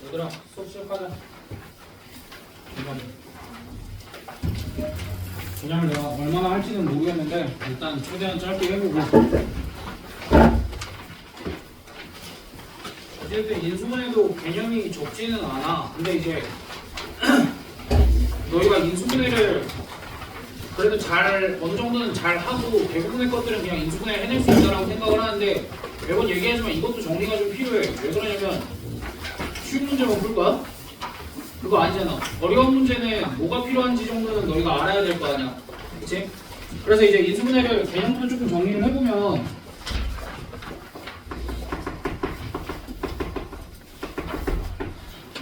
얘들아 수업 시작하자. 그냥 내가 얼마나 할지는 모르겠는데 일단 최대한 짧게 해보고. 어쨌든 인수분해도 개념이 적지는 않아. 근데 이제 너희가 인수분해를 그래도 잘 어느 정도는 잘 하고 대부분의 것들은 그냥 인수분해 해낼 수 있다라고 생각을 하는데 매번 얘기하지만 이것도 정리가 좀 필요해. 왜 그러냐면 쉬운 문제만 풀 거야? 그거 아니잖아. 어려운 문제는 뭐가 필요한지 정도는 너희가 알아야 될 거 아니야. 그치? 그래서 이제 인수분해를 개념부터 조금 정리를 해보면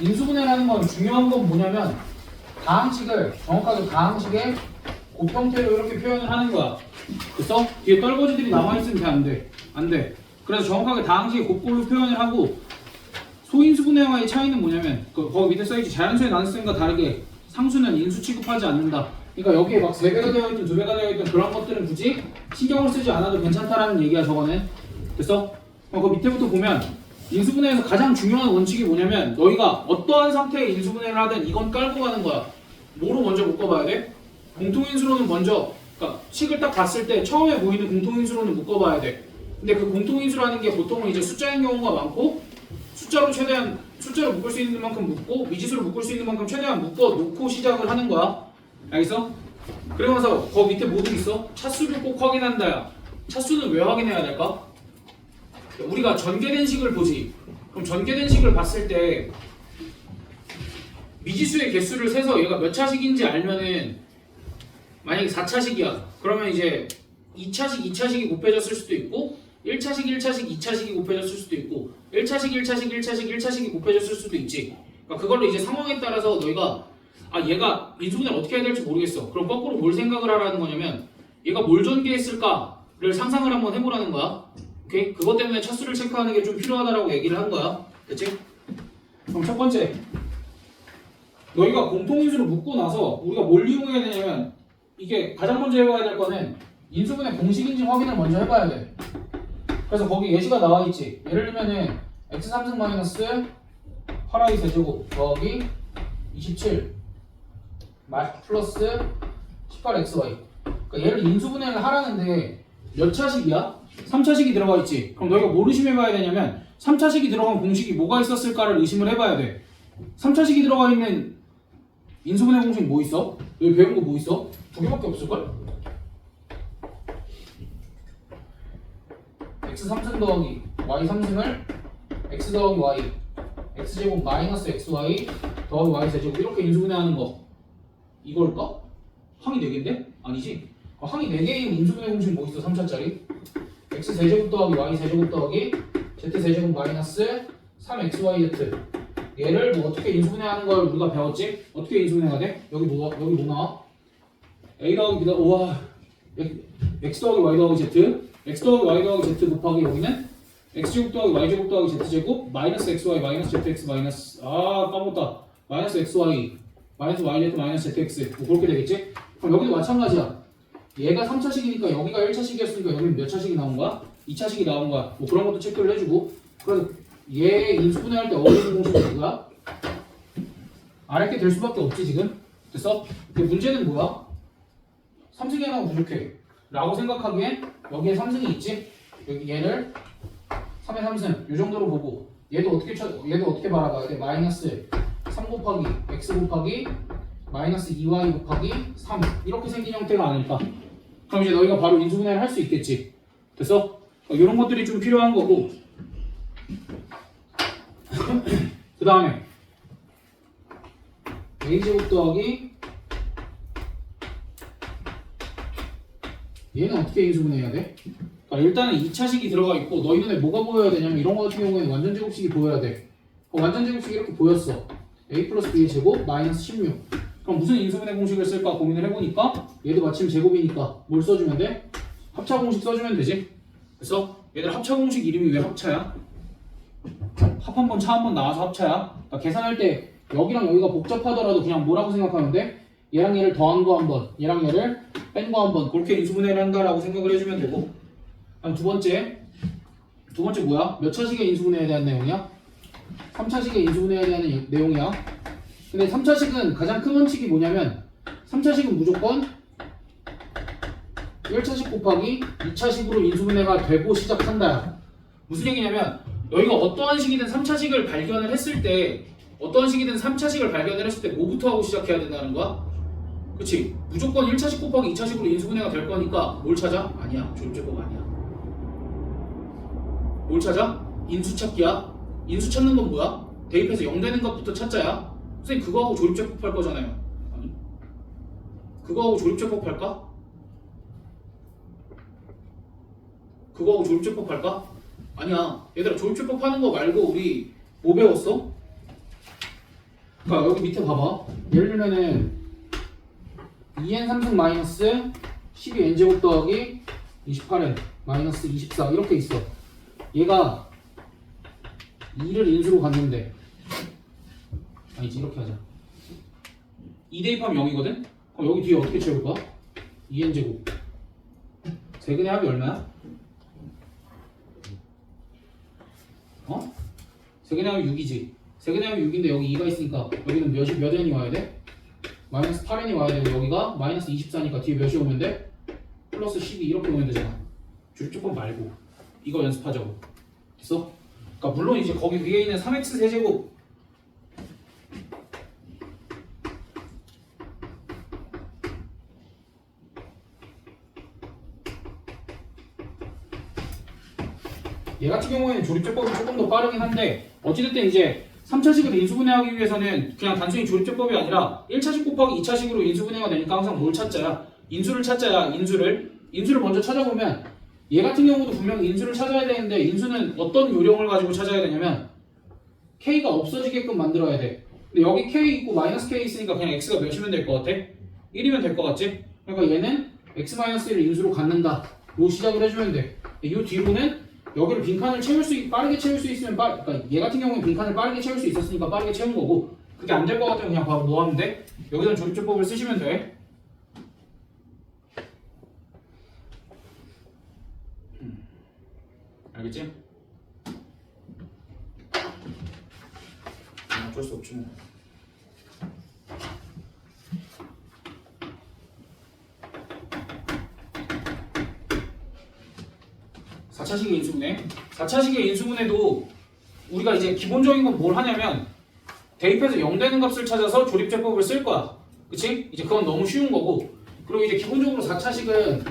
인수분해라는 건 중요한 건 뭐냐면 다항식을 정확하게 다항식의 곱형태로 이렇게 표현을 하는 거야. 그래서 뒤에 떨거지들이 남아있으면 돼, 안 돼? 안 돼. 그래서 정확하게 다항식의 곱꼴로 표현을 하고 소인수분해와의 차이는 뭐냐면 거기 밑에 써있지 자연수의 나눗셈과 다르게 상수는 인수 취급하지 않는다. 그러니까 여기에 막 3배가 되어 있든 2배가 되어 있든 그런 것들은 굳이 신경을 쓰지 않아도 괜찮다라는 얘기야 저거는. 그래서 그 밑에부터 보면 인수분해에서 가장 중요한 원칙이 뭐냐면 너희가 어떠한 상태의 인수분해를 하든 이건 깔고 가는 거야. 뭐로 먼저 묶어봐야 돼? 공통인수로는 먼저 그러니까 식을 딱 봤을 때 처음에 보이는 공통인수로는 묶어봐야 돼. 근데 그 공통인수라는 게 보통은 이제 숫자인 경우가 많고 숫자로 최대한 숫자로 묶을 수 있는 만큼 묶고 미지수로 묶을 수 있는 만큼 최대한 묶어 놓고 시작을 하는 거야. 알겠어? 그러면서 거 밑에 뭐도 있어? 차수를 꼭 확인한다야. 차수는 왜 확인해야 될까? 우리가 전개된 식을 보지. 그럼 전개된 식을 봤을 때 미지수의 개수를 세서 얘가 몇 차식인지 알면은 만약에 4차식이야. 그러면 이제 2차식, 2차식이 곱해졌을 수도 있고 1차식, 1차식, 2차식이 곱해졌을 수도 있고 1차식, 1차식, 1차식, 1차식이 곱해졌을 수도 있지. 그러니까 그걸로 이제 상황에 따라서 너희가 얘가 인수분해를 어떻게 해야 될지 모르겠어. 그럼 거꾸로 뭘 생각을 하라는 거냐면 얘가 뭘 전개했을까를 상상을 한번 해보라는 거야. 오케이? 그것 때문에 차수를 체크하는 게 좀 필요하다라고 얘기를 한 거야. 그치? 그럼 첫 번째 너희가 공통인수를 묶고 나서 우리가 뭘 이용해야 되냐면 이게 가장 먼저 해봐야 될 거는 인수분해 공식인지 확인을 먼저 해봐야 돼. 그래서 거기 예시가 나와있지. 예를 들면은 x3승 마이너스 8y 세제곱 더하기 27 플러스 18xy. 그러니까 얘를 인수분해를 하라는데 몇 차식이야? 3차식이 들어가 있지. 그럼 너희가 뭘 의심해봐야 되냐면 3차식이 들어간 공식이 뭐가 있었을까를 의심을 해봐야 돼. 3차식이 들어가 있는 인수분해 공식 뭐 있어? 너희 배운 거 뭐 있어? 2개밖에 없을걸? x3승 더하기 y3승을 x 더하기 y x제곱 마이너스 xy 더하기 y 세제곱 이렇게 인수분해하는 거 이걸까? 항이 4개인데? 아니지? 항이 4개인 인수분해 공식 뭐 있어? 3차짜리 x 세제곱 더하기 y 세제곱 더하기 z 세제곱 마이너스 3xyz 얘를 뭐 어떻게 인수분해하는 걸 우리가 배웠지? 어떻게 인수분해가 돼? 여기 뭐 나와? a 더하기 b 더하기 우와 x 더하기 y 더하기 z x 더하기 y 더하기 z 곱하기 여기는 x제곱 더하기 y제곱 더하기 z제곱 마이너스 xy 마이너스 zx 마이너스 까먹었다 마이너스 xy 마이너스 yz 마이너스 zx 뭐 그렇게 되겠지? 그럼 여기도 마찬가지야. 얘가 3차식이니까 여기가 1차식이었으니까 여기는 몇 차식이 나온 거야? 2차식이 나온 거야. 뭐 그런 것도 체크를 해주고. 그래서 얘 인수분해할 때 어울리는 공식은 뭐야? 알게 될 수밖에 없지 지금. 됐어? 근데 문제는 뭐야? 3승이 하나가 부족해 라고 생각하기엔 여기에 3승이 있지? 여기 얘를 3의 3승 이 정도로 보고 얘도 어떻게 바라봐야 돼? 마이너스 3 곱하기 x 곱하기 마이너스 2y 곱하기 3 이렇게 생긴 형태가 아닐까? 그럼 이제 너희가 바로 인수분해를 할 수 있겠지. 됐어? 이런 것들이 좀 필요한 거고 그 다음에 a제곱 더하기 얘는 어떻게 인수분해해야 돼? 그러니까 일단은 2차식이 들어가 있고 너희 눈에 뭐가 보여야 되냐면 이런 거 같은 경우에는 완전 제곱식이 보여야 돼. 완전 제곱식이 이렇게 보였어. a 플러스 b의 제곱 마이너스 16 그럼 무슨 인수분해 공식을 쓸까 고민을 해보니까 얘도 마침 제곱이니까 뭘 써주면 돼? 합차 공식 써주면 되지. 그래서 얘들 합차 공식 이름이 왜 합차야? 합 한 번, 차 한 번 나와서 합차야. 그러니까 계산할 때 여기랑 여기가 복잡하더라도 그냥 뭐라고 생각하면 돼? 얘랑 얘를 더한 거 한 번, 얘랑 얘를 뺀 거 한 번, 그렇게 인수분해를 한다라고 생각을 해주면 되고. 그럼 두 번째 뭐야? 몇 차식의 인수분해에 대한 내용이야? 3차식의 인수분해에 대한 내용이야. 근데 3차식은 가장 큰 원칙이 뭐냐면 3차식은 무조건 1차식 곱하기 2차식으로 인수분해가 되고 시작한다. 무슨 얘기냐면 너희가 어떠한 식이든 3차식을 발견을 했을 때 뭐부터 하고 시작해야 된다는 거야? 그치? 무조건 1차식 곱하기 2차식으로 인수분해가 될 거니까 뭘 찾아? 아니야. 조립제법 아니야. 뭘 찾아? 인수 찾기야. 인수 찾는 건 뭐야? 대입해서 0 되는 것부터 찾자야. 선생님 그거하고 조립제법 할 거잖아요. 아니. 그거하고 조립제법 할까? 그거하고 조립제법 할까? 아니야. 얘들아 조립제법 하는 거 말고 우리 뭐 배웠어? 그러니까 여기 밑에 봐봐. 예를 들면은 2n 3승 마이너스 12n제곱 더하기 28n 마이너스 24 이렇게 있어. 얘가 2를 인수로 갔는데 아니지 이렇게 하자. 2 대입하면 0이거든? 그럼 여기 뒤에 어떻게 채울 거야? 2n제곱 세근의 합이 얼마야? 어? 세근의 합이 6이지. 세근의 합이 6인데 여기 2가 있으니까 여기는 몇 n이 와야 돼? 마이너스 8n이 와야 되고 여기가 마이너스 24니까 뒤에 몇이 오면 돼? 플러스 12 이렇게 오면 되잖아. 조립조건 말고 이거 연습하자고. 됐어? 그러니까 물론 이제 거기 위에 있는 3x 세제곱 얘 같은 경우에는 조립제법이 조금 더 빠르긴 한데 어찌됐든 이제 3차식을 인수분해하기 위해서는 그냥 단순히 조립제법이 아니라 1차식 곱하기 2차식으로 인수분해가 되니까 항상 뭘 찾자야? 인수를 찾자야. 인수를 먼저 찾아보면 얘 같은 경우도 분명히 인수를 찾아야 되는데 인수는 어떤 요령을 가지고 찾아야 되냐면 k가 없어지게끔 만들어야 돼. 근데 여기 k 있고 마이너스 k 있으니까 그냥 x가 몇이면 될 것 같아? 1이면 될 것 같지? 그러니까 얘는 x-1을 인수로 갖는다 로 시작을 해주면 돼. 이 뒤로는 여기를 빈칸을 빠르게 채울 수 있으면 그러니까 얘 같은 경우는 빈칸을 빠르게 채울 수 있었으니까 빠르게 채운 거고 그게 안 될 것 같으면 그냥 바로 놓으면 돼. 여기서 조립제법을 쓰시면 돼. 알겠지? 어쩔 수 없지 뭐. (4차식의) 인수분해. 4차식의 인수분해도 우리가 이제 기본적인 건 뭘 하냐면 대입해서 0 되는 값을 찾아서 조립제법을 쓸 거야. 그치? 이제 그건 너무 쉬운 거고. 그리고 이제 기본적으로 4차식은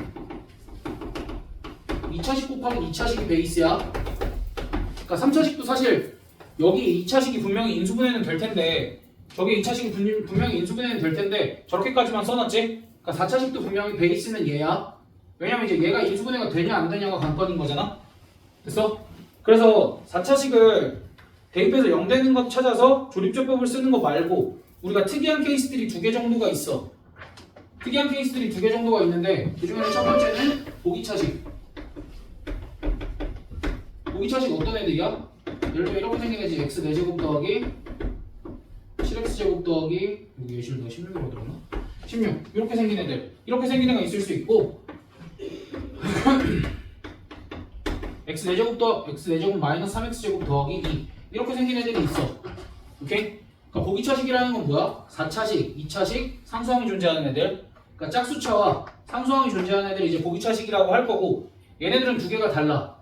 2차식 곱하기 2차식이 베이스야. 그러니까 3차식도 사실 여기 2차식이 분명히 인수분해는 될 텐데 저기 2차식이 분명히 인수분해는 될 텐데 저렇게까지만 써놨지? 그러니까 4차식도 분명히 베이스는 얘야. 왜냐면 이제 얘가 인수분해가 되냐 안 되냐가 관건인 거잖아. 됐어? 그래서 4차식을 대입해서 0 되는 것 찾아서 조립제법을 쓰는 거 말고 우리가 특이한 케이스들이 2개 정도가 있어. 특이한 케이스들이 2개 정도가 있는데 그 중에는 첫 번째는 보기차식. 보기차식 어떤 애들이야? 예를 들면 이렇게 생긴 애지. x 4제곱 더하기 7x제곱 더하기 여기 예시를 내가 16이라고 들었나? 16 이렇게 생긴 애들. 이렇게 생긴 애가 있을 수 있고 x 4제곱 마이너스 3x제곱 더하기 2 이렇게 생긴 애들이 있어. 오케이? 그러니까 보기차식이라는 건 뭐야? 4차식, 2차식, 상수항이 존재하는 애들. 그러니까 짝수차와 상수항이 존재하는 애들 이제 보기차식이라고 할 거고 얘네들은 2개가 달라.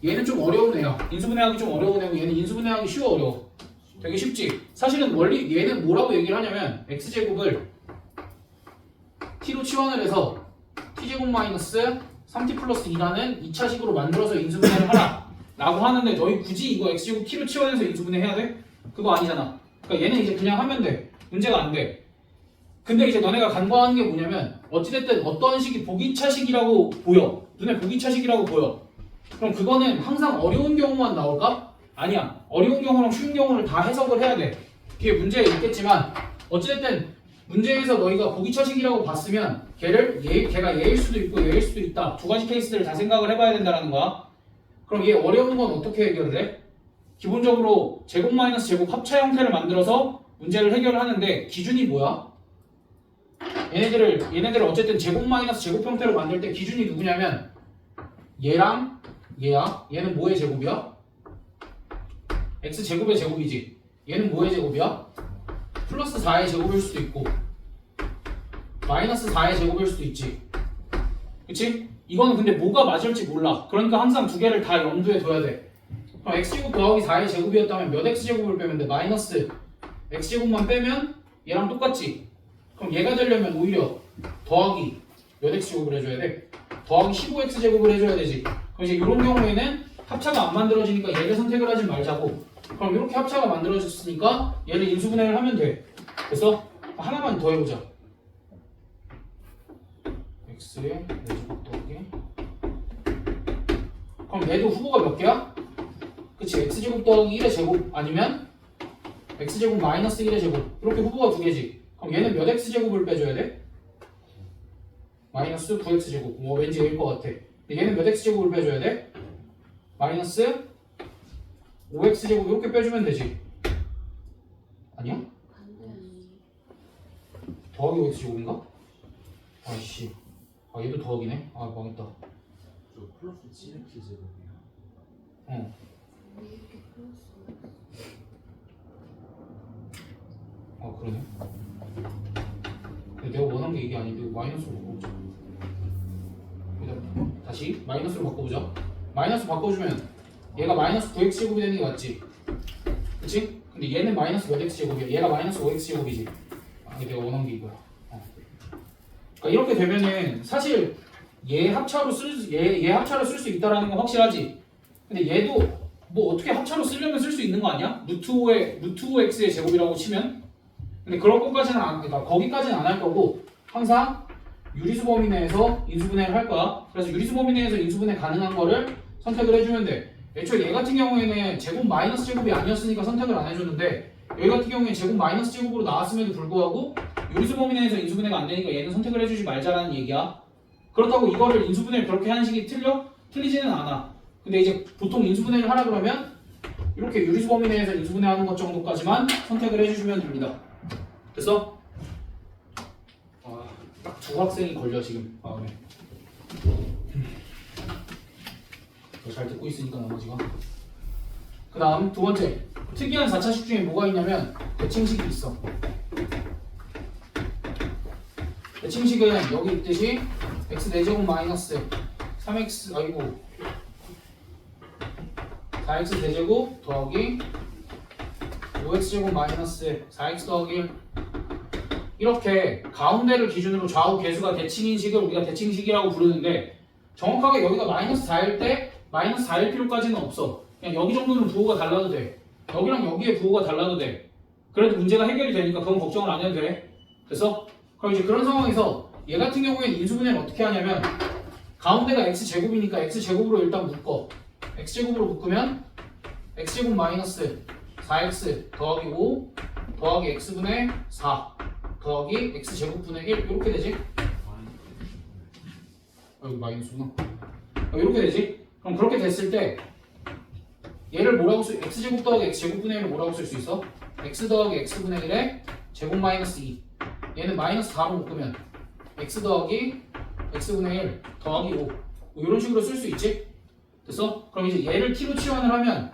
얘는 좀 어려운 애야. 인수분해하기 좀 어려운 애고 얘는 인수분해하기 쉬워 어려워? 되게 쉽지? 사실은 원리 얘는 뭐라고 얘기를 하냐면 x제곱을 t로 치환을 해서 t제곱 마이너스 3t 플러스 2라는 2차식으로 만들어서 인수분해를 하라 라고 하는데 너희 굳이 이거 x제곱 t로 치환해서 인수분해 해야 돼? 그거 아니잖아. 그러니까 얘는 이제 그냥 하면 돼. 문제가 안 돼. 근데 이제 너네가 간과하는 게 뭐냐면 어찌됐든 어떠한 식이 보기차식이라고 보여. 눈에 보기차식이라고 보여. 그럼 그거는 항상 어려운 경우만 나올까? 아니야. 어려운 경우랑 쉬운 경우를 다 해석을 해야 돼. 그게 문제에 있겠지만 어찌됐든 문제에서 너희가 보기차식이라고 봤으면 걔가 얘일 수도 있고 얘일 수도 있다. 2가지 케이스들을 다 생각을 해봐야 된다는 거야. 그럼 얘 어려운 건 어떻게 해결을 해? 기본적으로 제곱 마이너스 제곱 합차 형태를 만들어서 문제를 해결하는데 기준이 뭐야? 얘네들을 어쨌든 제곱 마이너스 제곱 형태로 만들 때 기준이 누구냐면 얘랑 얘야. 얘는 뭐의 제곱이야? x 제곱의 제곱이지. 얘는 뭐의 제곱이야? 플러스 4의 제곱일 수도 있고 마이너스 4의 제곱일 수도 있지. 그치? 이거는 근데 뭐가 맞을지 몰라. 그러니까 항상 두 개를 다 염두에 둬야 돼. 그럼 x제곱 더하기 4의 제곱이었다면 몇 x제곱을 빼면 돼? 마이너스 x제곱만 빼면 얘랑 똑같지. 그럼 얘가 되려면 오히려 더하기 몇 x제곱을 해줘야 돼? 더하기 15x제곱을 해줘야 되지. 그럼 이제 이런 경우에는 합차가 안 만들어지니까 얘를 선택을 하지 말자고. 그럼 이렇게 합차가 만들어졌으니까 얘를 인수분해를 하면 돼. 그래서 하나만 더 해보자. x의 4제곱 더하기 그럼 얘도 후보가 몇 개야? 그치, x제곱 더하기 1의 제곱 아니면 x제곱 마이너스 1의 제곱 이렇게 후보가 두 개지. 그럼 얘는 몇 x제곱을 빼줘야 돼? 마이너스 9x제곱. 뭐 왠지 얘일 것 같아. 근데 얘는 몇 x제곱을 빼줘야 돼? 마이너스 5x제곱 이렇게 빼주면 되지. 아니야? 더하기 5x제곱인가? 아이씨. 아 얘도 더하기네. 아 망했다. 저 플러스 7x 제곱이요. 어. 아 그러네. 근데 내가 원한 게 이게 아닌데 마이너스로 바꿔보자. 일단 다시 마이너스로 바꿔보자. 마이너스 바꿔주면 얘가 마이너스 9x제곱이 되는 게 맞지? 그치? 근데 얘는 마이너스 몇 x제곱이야? 얘가 마이너스 5x제곱이지. 아 이게 내가 원한 게 이거야. 그러니까 이렇게 되면은 사실 얘 합차로 얘 합차로 쓸 수 있다라는 건 확실하지. 근데 얘도 뭐 어떻게 합차로 쓰려면 쓸 수 있는 거 아니야? 루트 5x의 제곱이라고 치면. 근데 그런 것까지는 그러니까 거기까지는 안 할 거고 항상 유리수 범위 내에서 인수분해를 할 거야. 그래서 유리수 범위 내에서 인수분해 가능한 거를 선택을 해주면 돼. 애초에 얘 같은 경우에는 제곱 마이너스 제곱이 아니었으니까 선택을 안 해줬는데 여기 같은 경우에 제곱 마이너스 제곱으로 나왔음에도 불구하고 유리수 범위 내에서 인수분해가 안 되니까 얘는 선택을 해주지 말자라는 얘기야. 그렇다고 이거를 인수분해를 그렇게 하는 식이 틀려? 틀리지는 않아. 근데 이제 보통 인수분해를 하라 그러면 이렇게 유리수 범위 내에서 인수분해하는 것 정도까지만 선택을 해주시면 됩니다. 됐어? 딱 두 학생이 걸려 지금 마음에. 잘 듣고 있으니까 나머지가. 그 다음 두 번째 특이한 4차식 중에 뭐가 있냐면 대칭식이 있어. 대칭식은 여기 있듯이 x 4제곱 마이너스 3x 아이고 4x 대제곱 더하기 5x제곱 마이너스 4x 더하기 1 이렇게 가운데를 기준으로 좌우 계수가 대칭인 식을 우리가 대칭식이라고 부르는데 정확하게 여기가 마이너스 4일 때 마이너스 4일 필요까지는 없어. 그냥 여기 정도는 부호가 달라도 돼. 여기랑 여기에 부호가 달라도 돼. 그래도 문제가 해결이 되니까 그건 걱정을 안 해도 돼. 됐어? 그럼 이제 그런 상황에서 얘 같은 경우에는 인수분해를 어떻게 하냐면 가운데가 x제곱이니까 x제곱으로 일단 묶어. x제곱으로 묶으면 x제곱 마이너스 4x 더하기 5 더하기 x분의 4 더하기 x제곱분의 1 이렇게 되지? 여기 마이너스구나. 이렇게 되지? 그럼 그렇게 됐을 때 얘를 뭐라고 x제곱 더하기 x제곱분의 1을 뭐라고 쓸 수 있어? x 더하기 x분의 1에 제곱 마이너스 2 얘는 마이너스 4로 묶으면 x 더하기 x분의 1 더하기 5 뭐 이런 식으로 쓸 수 있지? 됐어? 그럼 이제 얘를 t로 치환을 하면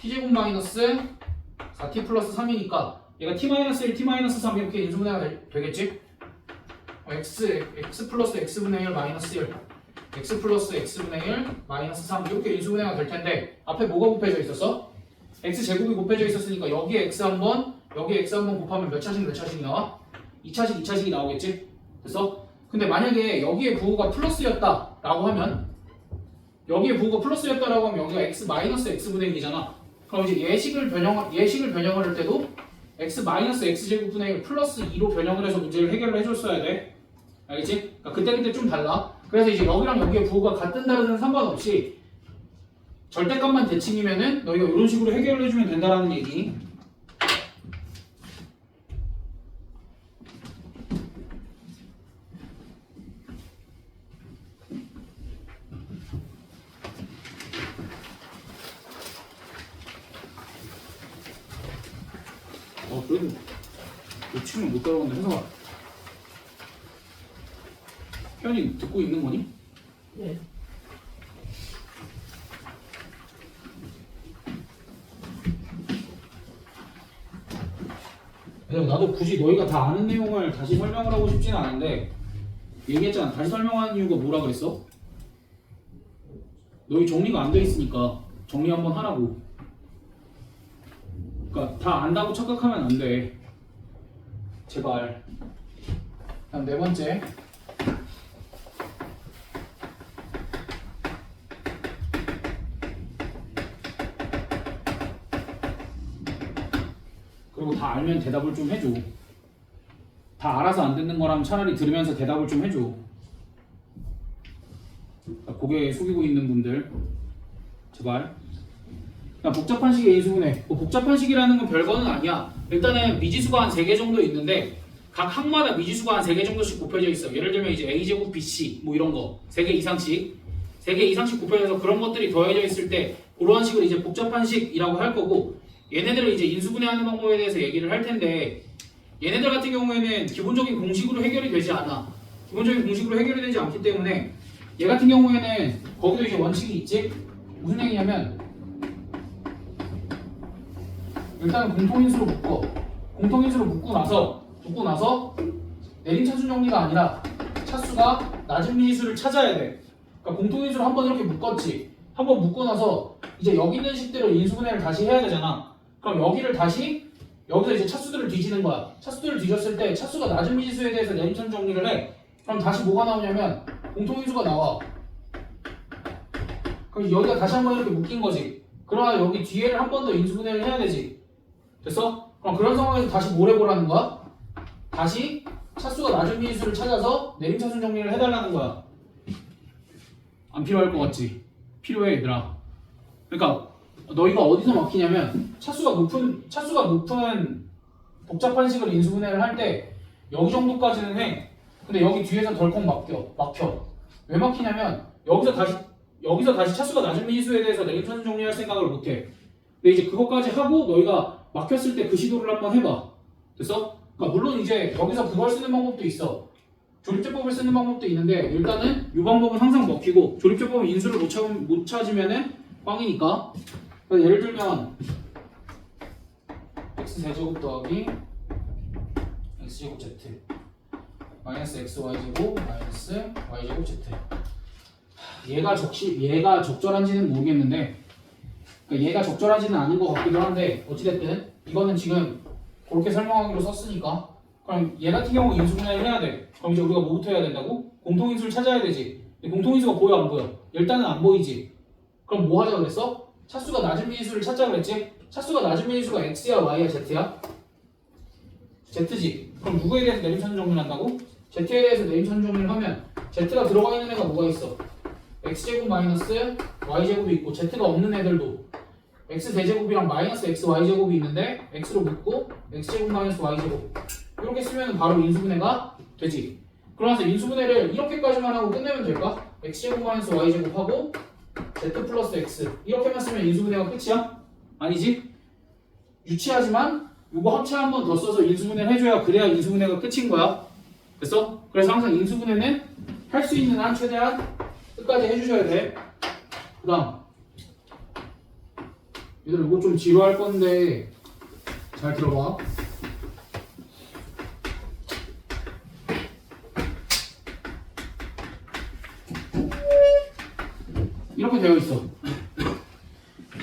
t제곱 마이너스 4t 플러스 3이니까 얘가 t 마이너스 1, t 마이너스 3 이렇게 인수분해가 되겠지? x 플러스 x분의 1 마이너스 1 x 플러스 x분의 1 마이너스 3 이렇게 인수분해가 될 텐데 앞에 뭐가 곱해져 있었어? x제곱이 곱해져 있었으니까 여기에 x 한번 여기에 x 한번 곱하면 몇 차식이 나와? 2차식 2차식이 나오겠지? 됐어? 근데 만약에 여기에 부호가 플러스였다 라고 하면 여기에 부호가 플러스였다라고 하면 여기가 x 마이너스 x분의 1이잖아. 그럼 이제 예식을 변형을 할 때도 x 마이너스 x제곱분의 1 플러스 2로 변형을 해서 문제를 해결을 해줬어야 돼. 알겠지? 그러니까 그때 좀 달라. 그래서 이제 여기랑 여기의 부호가 같든 다르든 상관없이 절대값만 대칭이면은 너희가 이런 식으로 해결을 해주면 된다라는 얘기. 그래도 놓치면 못 따라간다 해서 현이 듣고 있는 거니? 네. 그냥 나도 굳이 너희가 다 아는 내용을 다시 설명을 하고 싶지는 않은데 얘기했잖아. 다시 설명하는 이유가 뭐라 그랬어? 너희 정리가 안 돼 있으니까 정리 한번 하라고. 그러니까 다 안다고 착각하면 안 돼. 제발. 다음 네 번째. 그리고 다 알면 대답을 좀 해줘. 다 알아서 안 듣는 거라면 차라리 들으면서 대답을 좀 해줘. 고개 숙이고 있는 분들 제발. 복잡한 식의 인수분해. 뭐 복잡한 식이라는 건 별거는 아니야. 일단은 미지수가 한 3개 정도 있는데 각 항마다 미지수가 한 3개 정도씩 곱해져 있어. 예를 들면 이제 A제곱 BC 뭐 이런 거 3개 이상씩 3개 이상씩 곱해져서 그런 것들이 더해져 있을 때 그러한 식을 이제 복잡한 식이라고 할 거고, 얘네들을 이제 인수분해하는 방법에 대해서 얘기를 할 텐데 얘네들 같은 경우에는 기본적인 공식으로 해결이 되지 않아. 기본적인 공식으로 해결이 되지 않기 때문에 얘 같은 경우에는 거기도 이제 원칙이 있지. 무슨 얘기냐면 일단은 공통인수로 묶어. 공통인수로 묶고 나서 내림 차순 정리가 아니라 차수가 낮은 미지수를 찾아야 돼. 그러니까 공통인수로 한번 이렇게 묶었지. 한번 묶고 나서 이제 여기 있는 식대로 인수분해를 다시 해야 되잖아. 그럼 여기를 다시 여기서 이제 차수들을 뒤지는 거야. 차수들을 뒤졌을 때 차수가 낮은 미지수에 대해서 내림차순 정리를 해. 그럼 다시 뭐가 나오냐면 공통인수가 나와. 그럼 여기가 다시 한번 이렇게 묶인 거지. 그러나 여기 뒤에를 한 번 더 인수분해를 해야 되지. 됐어? 그럼 그런 상황에서 다시 뭘 해보라는 거야? 다시 차수가 낮은 미지수를 찾아서 내림차순 정리를 해달라는 거야. 안 필요할 것 같지? 필요해 얘들아. 그러니까 너희가 어디서 막히냐면 차수가 높은 복잡한 식을 인수분해를 할 때 여기 정도까지는 해. 근데 여기 뒤에서 덜컥 막혀. 왜 막히냐면 여기서 다시 차수가 낮은 미지수에 대해서 내림차순 정리할 생각을 못해. 근데 이제 그것까지 하고 너희가 막혔을 때 그 시도를 한번 해봐. 됐어? 그러니까 물론 이제 여기서 그걸 쓰는 방법도 있어. 조립제법을 쓰는 방법도 있는데 일단은 이 방법은 항상 먹히고, 조립제법은 인수를 못 찾으면은 꽝이니까. 그러니까 예를 들면 x세제곱 더하기 x제곱 z 마이너스 xy제곱 마이너스 y제곱 z. 얘가 적절한지는 모르겠는데, 그러니까 얘가 적절하지는 않은 것 같기도 한데 어찌됐든 이거는 지금 그렇게 설명하기로 썼으니까. 그럼 얘 같은 경우 인수분해를 해야 돼. 그럼 이제 우리가 뭐부터 해야 된다고? 공통인수를 찾아야 되지. 공통인수가 보여 안 보여? 일단은 안 보이지. 그럼 뭐 하자 그랬어? 차수가 낮은 미지수를 찾자 그랬지? 차수가 낮은 미지수가 x야 y야 z야? z지. 그럼 누구에 대해서 내림차순 정리를 한다고? z에 대해서 내림차순 정리를 하면 z가 들어가 있는 애가 뭐가 있어? x제곱 마이너스 y제곱이 있고, z가 없는 애들도 x대제곱이랑 마이너스 xy제곱이 있는데 x로 묶고 x제곱 마이너스 y제곱 이렇게 쓰면 바로 인수분해가 되지. 그러면서 인수분해를 이렇게까지만 하고 끝내면 될까? x제곱 마이너스 y제곱 하고 z 플러스 x 이렇게만 쓰면 인수분해가 끝이야? 아니지? 유치하지만 이거 합체 한 번 더 써서 인수분해를 해줘야 그래야 인수분해가 끝인 거야. 됐어? 그래서 항상 인수분해는 할 수 있는 한 최대한 끝까지 해주셔야 돼. 그 다음 얘들 이거 좀 지루할 건데 잘 들어봐. 이렇게 되어 있어.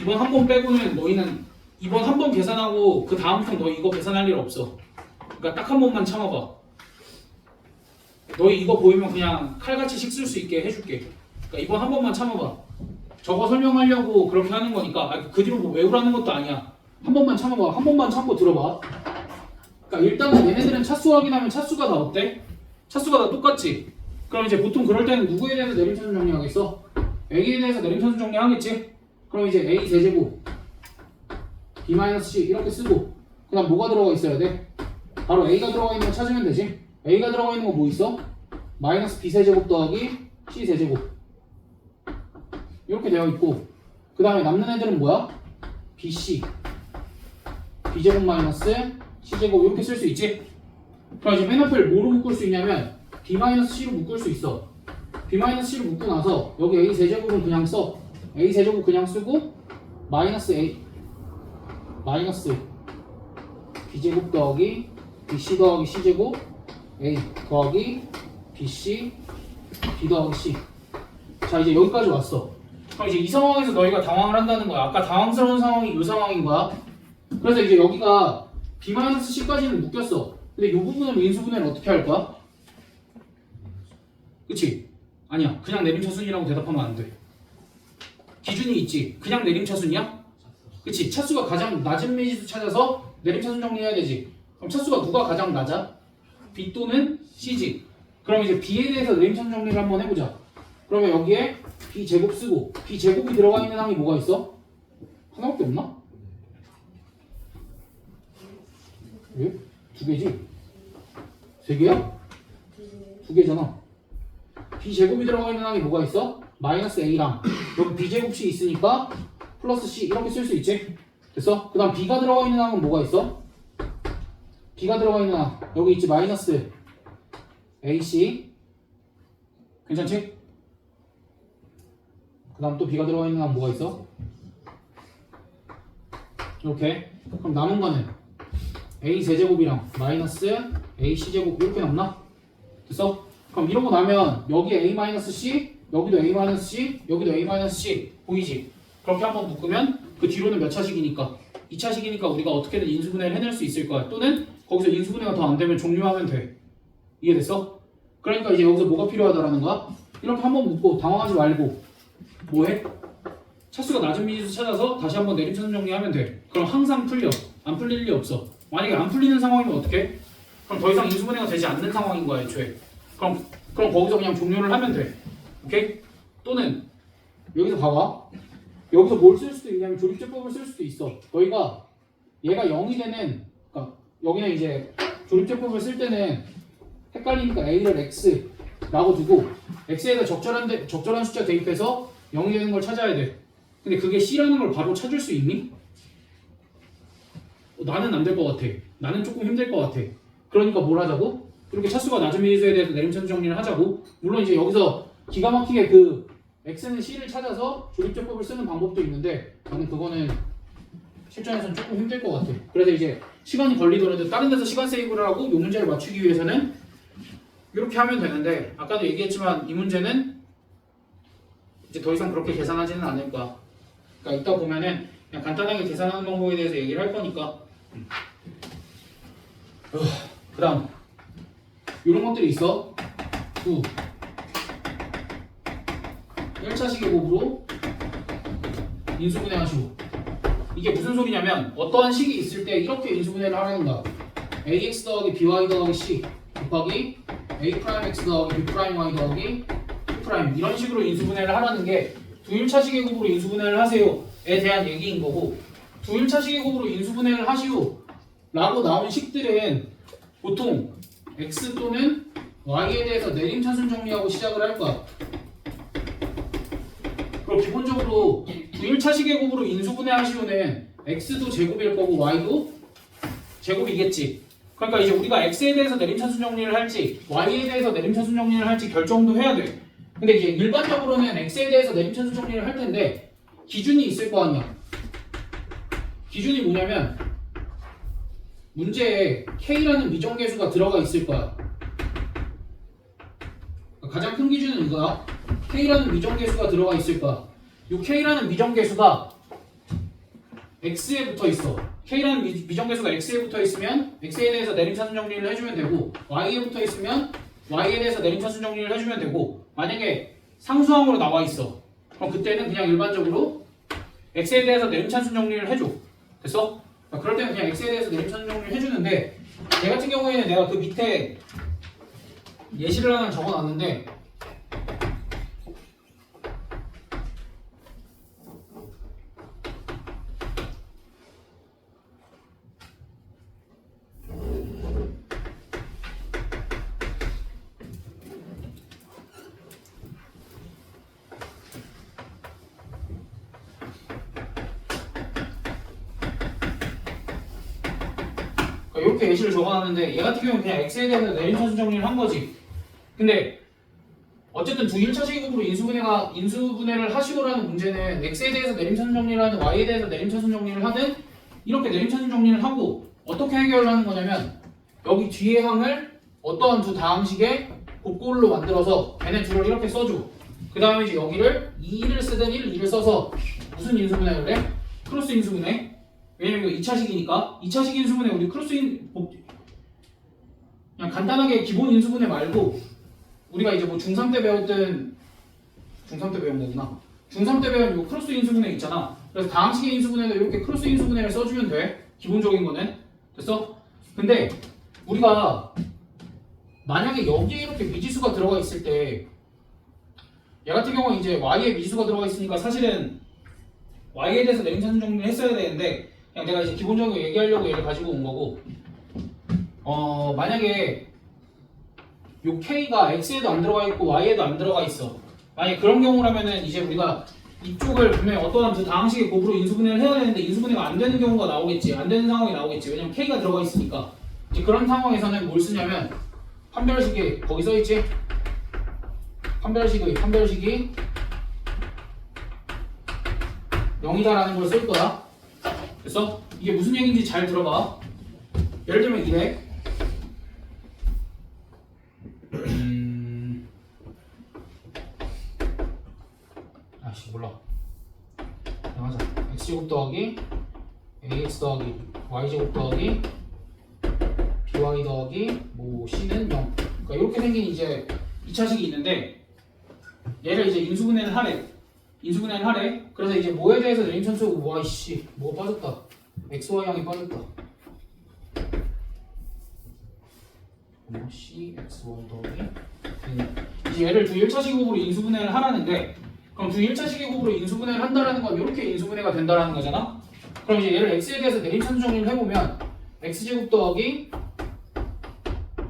이번 한 번 빼고는 너희는 이번 한 번 계산하고 그 다음부터 너희 이거 계산할 일 없어. 그러니까 딱 한 번만 참아봐. 너희 이거 보이면 그냥 칼같이 식 쓸 수 있게 해줄게. 그러니까 이번 한 번만 참아봐. 저거 설명하려고 그렇게 하는 거니까 그 뒤로 뭐 외우라는 것도 아니야. 한 번만 참아봐. 한 번만 참고 들어봐. 그러니까 일단은 얘네들은 차수 확인하면 차수가 다 어때? 차수가 다 똑같지? 그럼 이제 보통 그럴 때는 누구에 대해서 내림차순 정리하겠어? A에 대해서 내림차순 정리하겠지? 그럼 이제 A 세제곱 B-C 이렇게 쓰고, 그 다음 뭐가 들어가 있어야 돼? 바로 A가 들어가 있는 거 찾으면 되지? A가 들어가 있는 거 뭐 있어? 마이너스 B세제곱 더하기 C세제곱 이렇게 되어 있고, 그 다음에 남는 애들은 뭐야? BC B제곱 마이너스 C제곱 이렇게 쓸 수 있지? 그럼 이제 맨 앞을 뭐로 묶을 수 있냐면 B-C로 묶을 수 있어. B-C로 묶고 나서 여기 A 세제곱은 그냥 써. A 세제곱 그냥 쓰고 마이너스 A 마이너스 B제곱 더하기 BC 더하기 C제곱 A 더하기 BC B 더하기 C. 자 이제 여기까지 왔어. 그럼 이제 이 상황에서 너희가 당황을 한다는 거야. 아까 당황스러운 상황이 이 상황인 거야. 그래서 이제 여기가 B-C까지는 묶였어. 근데 이 부분을 인수분해를 어떻게 할 거야? 그치? 아니야. 그냥 내림차순이라고 대답하면 안 돼. 기준이 있지. 그냥 내림차순이야? 그치? 차수가 가장 낮은 미지수 찾아서 내림차순 정리해야 되지. 그럼 차수가 누가 가장 낮아? B 또는 C지. 그럼 이제 B에 대해서 내림차순 정리를 한번 해보자. 그러면 여기에 B제곱 쓰고 B제곱이 들어가 있는 항이 뭐가 있어? 하나밖에 없나? 왜? 두 개지? 세 개야? 두 개잖아. B제곱이 들어가 있는 항이 뭐가 있어? 마이너스 A랑 여기 B제곱씩 있으니까 플러스 C 이렇게 쓸 수 있지? 됐어? 그 다음 B가 들어가 있는 항은 뭐가 있어? B가 들어가 있는 항 여기 있지 마이너스 AC 괜찮지? 그 다음 또 B가 들어가 있는 항은 뭐가 있어? 이렇게 그럼 남은 거는 A 세제곱이랑 마이너스 A C제곱 이렇게 남나? 됐어? 그럼 이러고 나면 여기 A-C 여기도 A-C 여기도 A-C 보이지? 그렇게 한번 묶으면 그 뒤로는 몇 차식이니까 2차식이니까 우리가 어떻게든 인수분해를 해낼 수 있을 거야. 또는 거기서 인수분해가 더 안 되면 종료하면 돼. 이해됐어? 그러니까 이제 여기서 뭐가 필요하다라는 거야? 이렇게 한번 묶고 당황하지 말고 뭐해? 차수가 낮은 미지수 찾아서 다시 한번 내림차순 정리하면 돼. 그럼 항상 풀려. 안 풀릴 일이 없어. 만약에 안 풀리는 상황이면 어떡해? 그럼 더 이상 인수분해가 되지 않는 상황인 거야 애초에. 그럼 거기서 그냥 종료를 하면 돼. 오케이? 또는 여기서 봐봐. 여기서 뭘 쓸 수도 있냐면 조립제법을 쓸 수도 있어. 너희가 얘가 0이 되는 그러니까 여기는 이제 조립제법을 쓸 때는 헷갈리니까 A를 X라고 두고 X에다 적절한 숫자 대입해서 0이 되는 걸 찾아야 돼. 근데 그게 C라는 걸 바로 찾을 수 있니? 나는 안 될 것 같아. 나는 조금 힘들 것 같아. 그러니까 뭘 하자고? 이렇게 차수가 낮은 미지수에 대해서 내림차순 정리를 하자고. 물론 이제 여기서 기가 막히게 그 X는 C를 찾아서 조립제법을 쓰는 방법도 있는데 나는 그거는 실전에서는 조금 힘들 것 같아. 그래서 이제 시간이 걸리더라도 다른 데서 시간 세이브를 하고 이 문제를 맞추기 위해서는 이렇게 하면 되는데 아까도 얘기했지만 이 문제는 이제 더 이상 그렇게 계산하지는 않을 거야. 그러니까 이따 보면은 그냥 간단하게 계산하는 방법에 대해서 얘기를 할 거니까. 그 다음 이런 것들이 있어. 1차식의 곱으로 인수분해 하시고 이게 무슨 소리냐면 어떠한 식이 있을 때 이렇게 인수분해를 하라는 거야. ax 더하기 by 더하기 c 곱하기 a'x 더하기 b'y 더하기 p' 이런 식으로 인수분해를 하라는 게 두 1차식의 곱으로 인수분해를 하세요에 대한 얘기인 거고 두 1차식의 곱으로 인수분해를 하시오 라고 나온 식들은 보통 x 또는 y에 대해서 내림차순 정리하고 시작을 할 거야. 그럼 기본적으로 두 1차식의 곱으로 인수분해 하시오는 x도 제곱일 거고 y도 제곱이겠지. 그러니까 이제 우리가 x에 대해서 내림차순 정리를 할지 y에 대해서 내림차순 정리를 할지 결정도 해야 돼. 근데 이제 일반적으로는 x에 대해서 내림차순 정리를 할 텐데 기준이 있을 거 아니야. 기준이 뭐냐면 문제에 k라는 미정계수가 들어가 있을 거야. 가장 큰 기준은 이거야. k라는 미정계수가 들어가 있을 거야. 이 k라는 미정계수가 x에 붙어 있어. k라는 미정계수가 x에 붙어 있으면 x에 대해서 내림차순 정리를 해주면 되고 y에 붙어 있으면 y에 대해서 내림차순 정리를 해주면 되고 만약에 상수항으로 나와 있어. 그럼 그때는 그냥 일반적으로 x에 대해서 내림차순 정리를 해줘. 됐어? 그럴 때는 그냥 x에 대해서 내림차순 정리를 해주는데 얘 같은 경우에는 내가 그 밑에 예시를 하나 적어놨는데 그러니까 이렇게 예시를 적어놨는데 얘 같은 경우는 그냥 x에 대해서 내림차순 정리를 한 거지. 근데 어쨌든 두 1차 시기급으로 인수분해를 하시고라는 문제는 x에 대해서 내림차순 정리를 하든 y에 대해서 내림차순 정리를 하든 이렇게 내림차순 정리를 하고 어떻게 해결을 하는 거냐면 여기 뒤에 항을 어떠한 두 다항식의 곱골로 만들어서 걔네 둘을 이렇게 써줘. 그 다음에 이제 여기를 2를 쓰든 1을 써서 무슨 인수분해를 해? 크로스 인수분해. 왜냐면 이거 2차식이니까 2차식 인수분해 우리 그냥 간단하게 기본 인수분해 말고 우리가 이제 뭐 중3 때 배웠던 중3 때 배운 거구나. 중3 때 배운 요 크로스 인수분해 있잖아. 그래서 다항식의 인수분해도 이렇게 크로스 인수분해를 써주면 돼. 기본적인 거는. 됐어? 근데 우리가 만약에 여기에 이렇게 미지수가 들어가 있을 때 얘 같은 경우는 이제 y에 미지수가 들어가 있으니까 사실은 y에 대해서 내림차순 정리를 했어야 되는데 그냥 내가 이제 기본적으로 얘기하려고 얘를 가지고 온 거고 만약에 요 k가 x에도 안 들어가 있고 y에도 안 들어가 있어. 만약에 그런 경우라면은 이제 우리가 이쪽을 분명히 어떠한 두 다항식의 곱으로 인수분해를 해야 되는데 인수분해가 안 되는 경우가 나오겠지. 안 되는 상황이 나오겠지. 왜냐면 k가 들어가 있으니까. 이제 그런 상황에서는 뭘 쓰냐면 판별식이 거기 써있지? 판별식이 0이다라는 걸 쓸 거야. 됐어? 이게 무슨 얘기인지 잘 들어봐. 예를 들면 이래. 아씨 몰라. 그냥 하자. x제곱 더하기 ax 더하기 y제곱 더하기 by 더하기 뭐 c는 0. 그러니까 이렇게 생긴 이제 2차식이 있는데 얘를 이제 인수분해를 하래. 그래서 이제 뭐에 대해서 내림차순 와이씨 뭐가 빠졌다. xy 양이 빠졌다. c xy 더하기 이제 얘를 두 1차식으로 인수분해를 하라는데 그럼 두 1차식으로 인수분해를 한다라는 건 이렇게 인수분해가 된다라는 거잖아. 그럼 이제 얘를 x에 대해서 내림차순 정리를 해보면 x제곱 더하기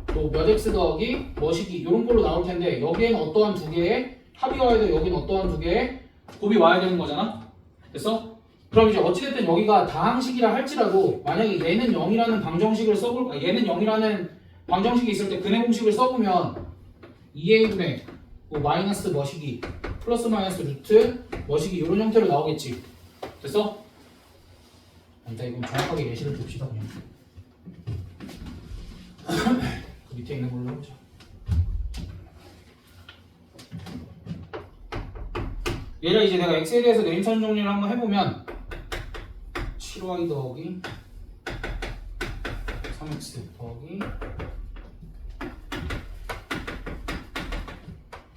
또 몇 x 더하기 뭐시기 이런 걸로 나올 텐데 여기에는 어떠한 두 개의 합이 와야 돼. 여기는 어떠한 두 개의 곱이 와야 되는 거잖아. 됐어? 그럼 이제 어찌됐든 여기가 다항식이라 할지라도 만약에 얘는 0이라는 방정식을 써볼까? 얘는 0이라는 방정식이 있을 때 근해 공식을 써보면 2a분의 뭐 마이너스 뭐시기 플러스 마이너스 루트 뭐시기 이런 형태로 나오겠지. 됐어? 일단 이건 정확하게 예시를 봅시다 그냥. 그 밑에 있는 걸로 해보자. 얘를 이제 내가 x에 대해서 내림차순 정리를 한번 해보면 7y 더하기 3x 더하기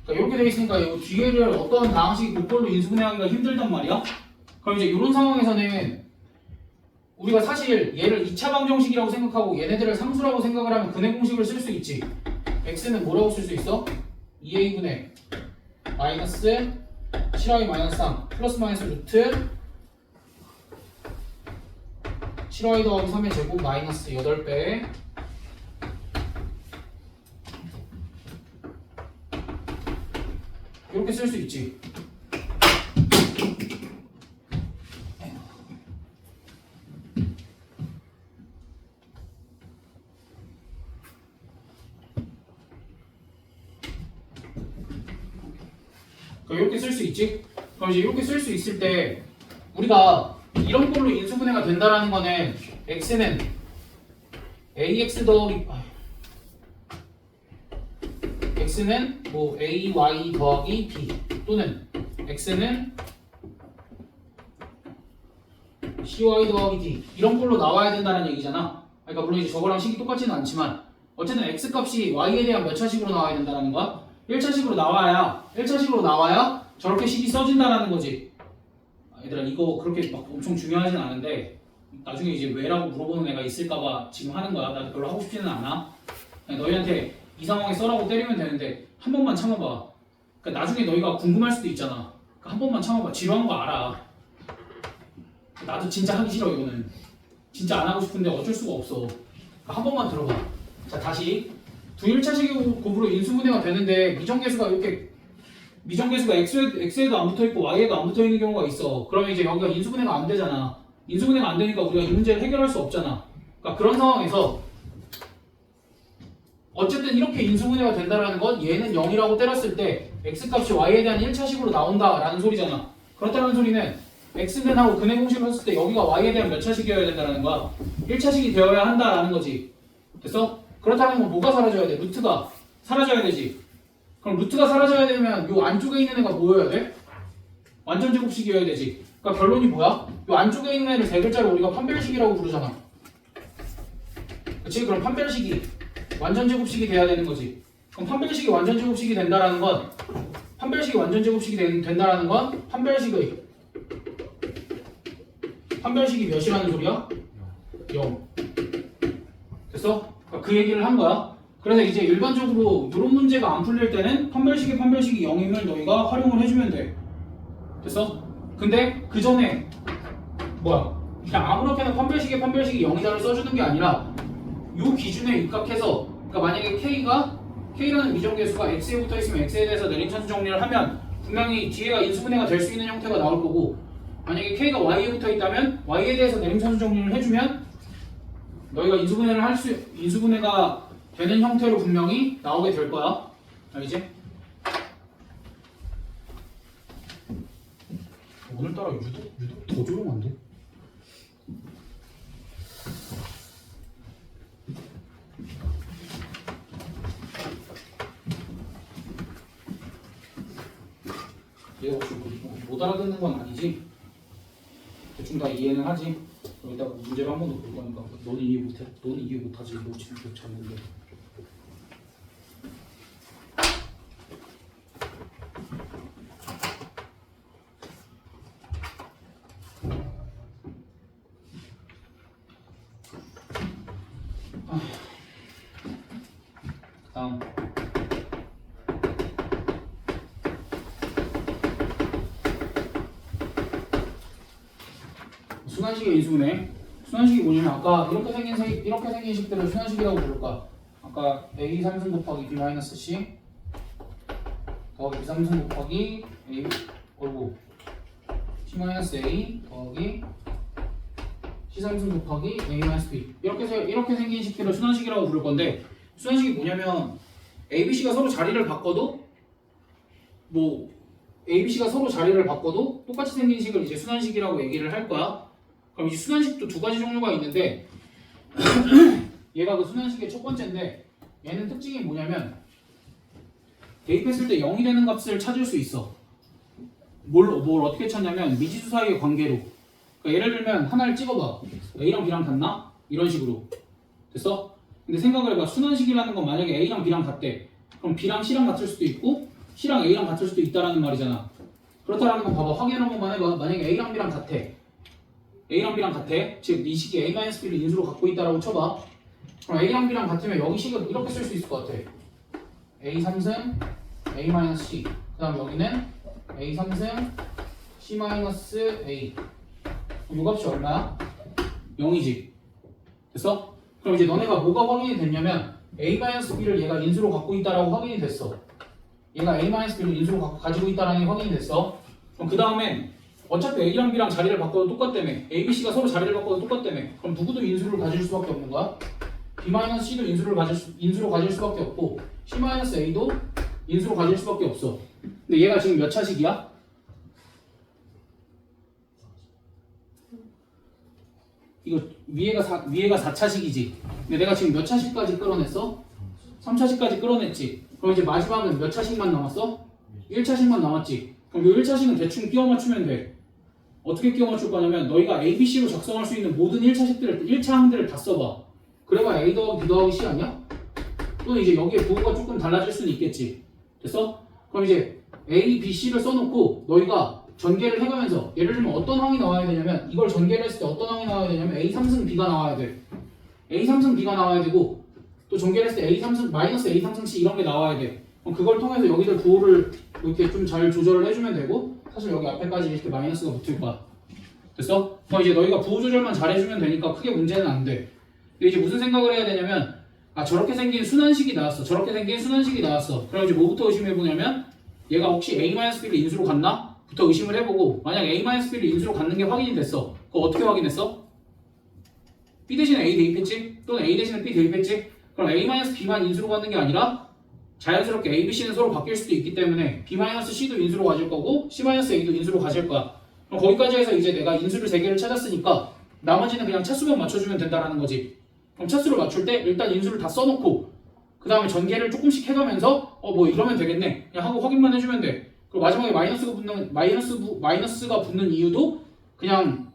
그러니까 이렇게 되어 있으니까 이 뒤에를 어떠한 다항식이 곱걸로 인수분해하기가 힘들단 말이야. 그럼 이제 이런 상황에서는 우리가 사실 얘를 2차 방정식이라고 생각하고 얘네들을 상수라고 생각을 하면 근해 공식을 쓸 수 있지. x는 뭐라고 쓸 수 있어? 2a분의 마이너스 7y 마이너스 3 플러스 마이너스 루트 7y 더하기 3의 제곱 마이너스 8배 이렇게 쓸 수 있지. 이렇게 쓸 수 있지? 그럼 이제 이렇게 쓸 수 있을 때 우리가 이런 걸로 인수분해가 된다라는 거는 x는 ax 더하기 x는 뭐 ay 더하기 b 또는 x는 cy 더하기 d 이런 걸로 나와야 된다는 얘기잖아. 그러니까 물론 이제 저거랑 식이 똑같지는 않지만 어쨌든 x 값이 y에 대한 몇 차식으로 나와야 된다는 거야? 1차식으로 나와야 저렇게 식이 써진다라는 거지. 얘들아 이거 그렇게 막 엄청 중요하진 않은데 나중에 이제 왜라고 물어보는 애가 있을까봐 지금 하는 거야. 나도 별로 하고 싶지는 않아. 그냥 너희한테 이 상황에 써라고 때리면 되는데 한 번만 참아봐. 그러니까 나중에 너희가 궁금할 수도 있잖아. 그러니까 한 번만 참아봐. 지루한 거 알아. 나도 진짜 하기 싫어 이거는. 진짜 안 하고 싶은데 어쩔 수가 없어. 그러니까 한 번만 들어봐. 자 다시 두 1차식 곱으로 인수분해가 되는데 미정계수가 x에도 안 붙어있고 y에도 안 붙어있는 경우가 있어. 그러면 이제 여기가 인수분해가 안 되잖아. 인수분해가 안 되니까 우리가 이 문제를 해결할 수 없잖아. 그러니까 그런 상황에서 어쨌든 이렇게 인수분해가 된다라는 건 얘는 0이라고 때렸을 때 x값이 y에 대한 1차식으로 나온다라는 소리잖아. 그렇다는 소리는 x근하고 근의 공식을 썼을 때 여기가 y에 대한 몇 차식이어야 된다는 거야. 1차식이 되어야 한다라는 거지. 됐어? 그렇다는 건 뭐가 사라져야 돼? 루트가 사라져야 되지. 그럼 루트가 사라져야 되면 요 안쪽에 있는 애가 뭐여야 돼? 완전 제곱식이어야 되지. 그러니까 결론이 뭐야? 요 안쪽에 있는 애를 세 글자로 우리가 판별식이라고 부르잖아. 그치? 그럼 판별식이 완전 제곱식이 돼야 되는 거지. 그럼 판별식이 완전 제곱식이 된다라는 건 판별식이 완전 제곱식이 된다라는 건 판별식이 몇이라는 소리야? 0. 됐어? 그러니까 그 얘기를 한 거야. 그래서 이제 일반적으로 이런 문제가 안 풀릴 때는 판별식이 0임을 너희가 활용을 해주면 돼. 됐어? 근데 그 전에 그냥 아무렇게나 판별식이 0이다를 써주는 게 아니라 요 기준에 입각해서 그러니까 만약에 K라는 미정계수가 X에 붙어있으면 X에 대해서 내림차수 정리를 하면 분명히 뒤에가 인수분해가 될 수 있는 형태가 나올 거고 만약에 K가 Y에 붙어있다면 Y에 대해서 내림차수 정리를 해주면 너희가 인수분해가 되는 형태로 분명히 나오게 될 거야. 알겠지? 오늘따라 유독 더 조용한데? 얘가 혹시 못 알아듣는 건 아니지? 대충 다 이해는 하지? 여기다가 문제를 한 번 더 볼 거니까 너는 이해 못해? 너는 이해 못하지? 너 지금 기억 잡는데 다음 순환식의 인수분해. 순환식이 뭐냐면 아까 이렇게 생긴 식들을 순환식이라고 부를까? 아까 a 3승 곱하기 b 마이너스 c 더하기 b 3승 곱하기 a 그리고 c 마이너스 a 더하기 c 3승 곱하기 a 마이너스 b 이렇게 생긴 식들을 순환식이라고 부를 건데 순환식이 뭐냐면 a, b, c가 서로 자리를 바꿔도 a, b, c가 서로 자리를 바꿔도 똑같이 생긴 식을 이제 순환식이라고 얘기를 할 거야. 그럼 이제 순환식도 두 가지 종류가 있는데 얘가 그 순환식의 첫 번째인데 얘는 특징이 뭐냐면 대입했을 때 0이 되는 값을 찾을 수 있어. 뭘 어떻게 찾냐면 미지수 사이의 관계로. 그러니까 예를 들면 하나를 찍어봐. A랑 B랑 같나? 이런 식으로. 됐어? 근데 생각을 해봐. 순환식이라는 건 만약에 A랑 B랑 같대. 그럼 B랑 C랑 같을 수도 있고 C랑 A랑 같을 수도 있다라는 말이잖아. 그렇다라는 건 봐봐. 확인 한 번만 해봐. 만약에 A랑 B랑 같아. A랑 B랑 같아. 즉 이 식이 A-B를 인수로 갖고 있다라고 쳐봐. 그럼 A랑 B랑 같으면 여기 식을 이렇게 쓸 수 있을 것 같아. A 3승 A-C 그 다음 여기는 A 3승 C-A. 이 값이 얼마야? 0이지. 됐어? 그럼 이제 너네가 뭐가 확인이 됐냐면 A-B를 얘가 인수로 갖고 있다라고 확인이 됐어. 얘가 A-B를 인수로 가지고 있다라는 게 확인이 됐어. 그럼 그 다음엔 어차피 A랑 B랑 자리를 바꿔도 똑같다며. A, B, C가 서로 자리를 바꿔도 똑같다며. 그럼 누구도 인수를 가질 수밖에 없는 거야? B-C도 인수로 가질 수밖에 없고 C-A도 인수로 가질 수밖에 없어. 근데 얘가 지금 몇 차식이야? 이거 위에가 4차식이지. 근데 내가 지금 몇 차식까지 끌어냈어? 3차식까지 끌어냈지. 그럼 이제 마지막은 몇 차식만 남았어? 1차식만 남았지. 그럼 이 1차식은 대충 끼워 맞추면 돼. 어떻게 끼워 맞출 거냐면 너희가 A, B, C로 작성할 수 있는 모든 1차 항들을 다 써봐. 그래봐 A 더하기 B 더하기 C 아니야? 또는 이제 여기에 부호가 조금 달라질 수는 있겠지. 됐어? 그럼 이제 A, B, C를 써놓고 너희가 전개를 해가면서 예를 들면 어떤 항이 나와야 되냐면 이걸 전개를 했을 때 어떤 항이 나와야 되냐면 A 3승 B가 나와야 돼. A 3승 B가 나와야 되고 또 전개를 했을 때 A 3승 마이너스 A 3승 C 이런 게 나와야 돼. 그럼 그걸 통해서 여기들 부호를 이렇게 좀 잘 조절을 해주면 되고 사실 여기 앞에까지 이렇게 마이너스가 붙을 거야. 됐어? 그럼 이제 너희가 부호 조절만 잘 해주면 되니까 크게 문제는 안 돼. 근데 이제 무슨 생각을 해야 되냐면 저렇게 생긴 순환식이 나왔어. 저렇게 생긴 순환식이 나왔어. 그럼 이제 뭐부터 의심해보냐면 얘가 혹시 A-B를 인수로 갔나? 부터 의심을 해보고 만약 A-B를 인수로 갖는 게 확인이 됐어. 그거 어떻게 확인했어? B 대신에 A 대입했지? 또는 A 대신에 B 대입했지? 그럼 A-B만 인수로 갖는 게 아니라 자연스럽게 A, B, C는 서로 바뀔 수도 있기 때문에 B-C도 인수로 가질 거고 C-A도 인수로 가질 거야. 그럼 거기까지 해서 이제 내가 인수를 3개를 찾았으니까 나머지는 그냥 차수만 맞춰주면 된다라는 거지. 그럼 차수를 맞출 때 일단 인수를 다 써놓고 그 다음에 전개를 조금씩 해가면서 뭐 이러면 되겠네 그냥 하고 확인만 해주면 돼. 그리고 마지막에 마이너스가 붙는 이유도 그냥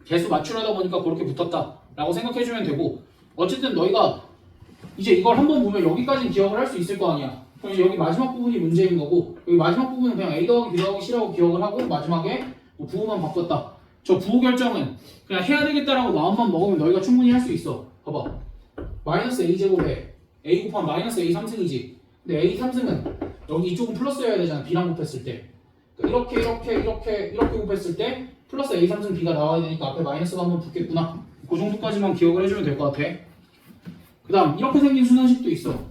개수 맞추려다 보니까 그렇게 붙었다 라고 생각해주면 되고, 어쨌든 너희가 이제 이걸 한번 보면 여기까지는 기억을 할 수 있을 거 아니야. 그럼 이제 여기 마지막 부분이 문제인 거고, 여기 마지막 부분은 그냥 A 더하기 B 더하기 C라고 기억을 하고 마지막에 뭐 부호만 바꿨다. 저 부호 결정은 그냥 해야 되겠다라고 마음만 먹으면 너희가 충분히 할 수 있어. 봐봐, 마이너스 A제곱에 A 곱하면 마이너스 A 3승이지. 근데 A 3승은 여기 이쪽은 플러스여야 되잖아. B랑 곱했을 때. 그러니까 이렇게 곱했을 때 플러스 A 3승 B가 나와야 되니까 앞에 마이너스가 한번 붙겠구나. 그 정도까지만 기억을 해주면 될 것 같아. 그 다음 이렇게 생긴 순환식도 있어.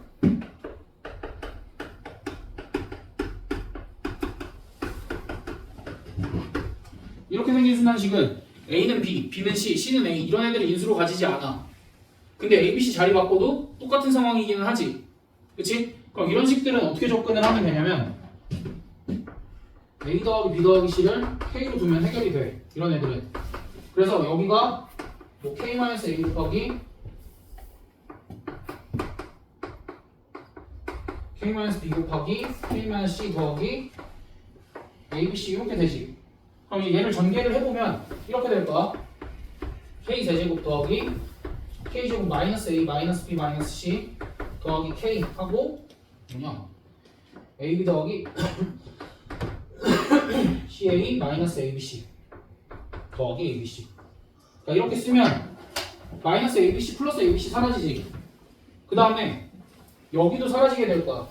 이렇게 생긴 순환식은 A는 B, B는 C, C는 A 이런 애들이 인수로 가지지 않아. 근데 A, B, C 자리 바꿔도 똑같은 상황이기는 하지. 그치? 그럼 이런 식들은 어떻게 접근을 하면 되냐면 A 더하기 B 더하기 C를 K로 두면 해결이 돼. 이런 애들은. 그래서 여기가 뭐 K-A 곱하기 K-B 곱하기 K-C 더하기 A, B, C 이렇게 되지. 그럼 얘를 전개를 해보면 이렇게 될 거야. K 세제곱 더하기 K제곱 마이너스 A 마이너스 B 마이너스 C 더하기 K 하고 뭐냐 AB 더하기 CA 마이너스 ABC 더하기 ABC. 그러니까 이렇게 쓰면 마이너스 ABC 플러스 ABC 사라지지. 그 다음에 여기도 사라지게 될 거야.